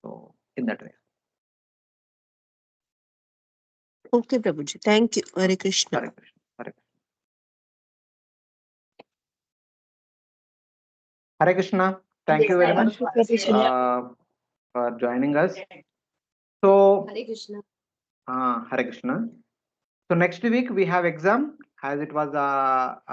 So, in that way. Okay, Prabhuji. Thank you. Hare Krishna. Hare Krishna. Hare Krishna. Hare Krishna. Thank you very much for joining us. So, Hare Krishna. Hare Krishna. So next week we have exam, as it was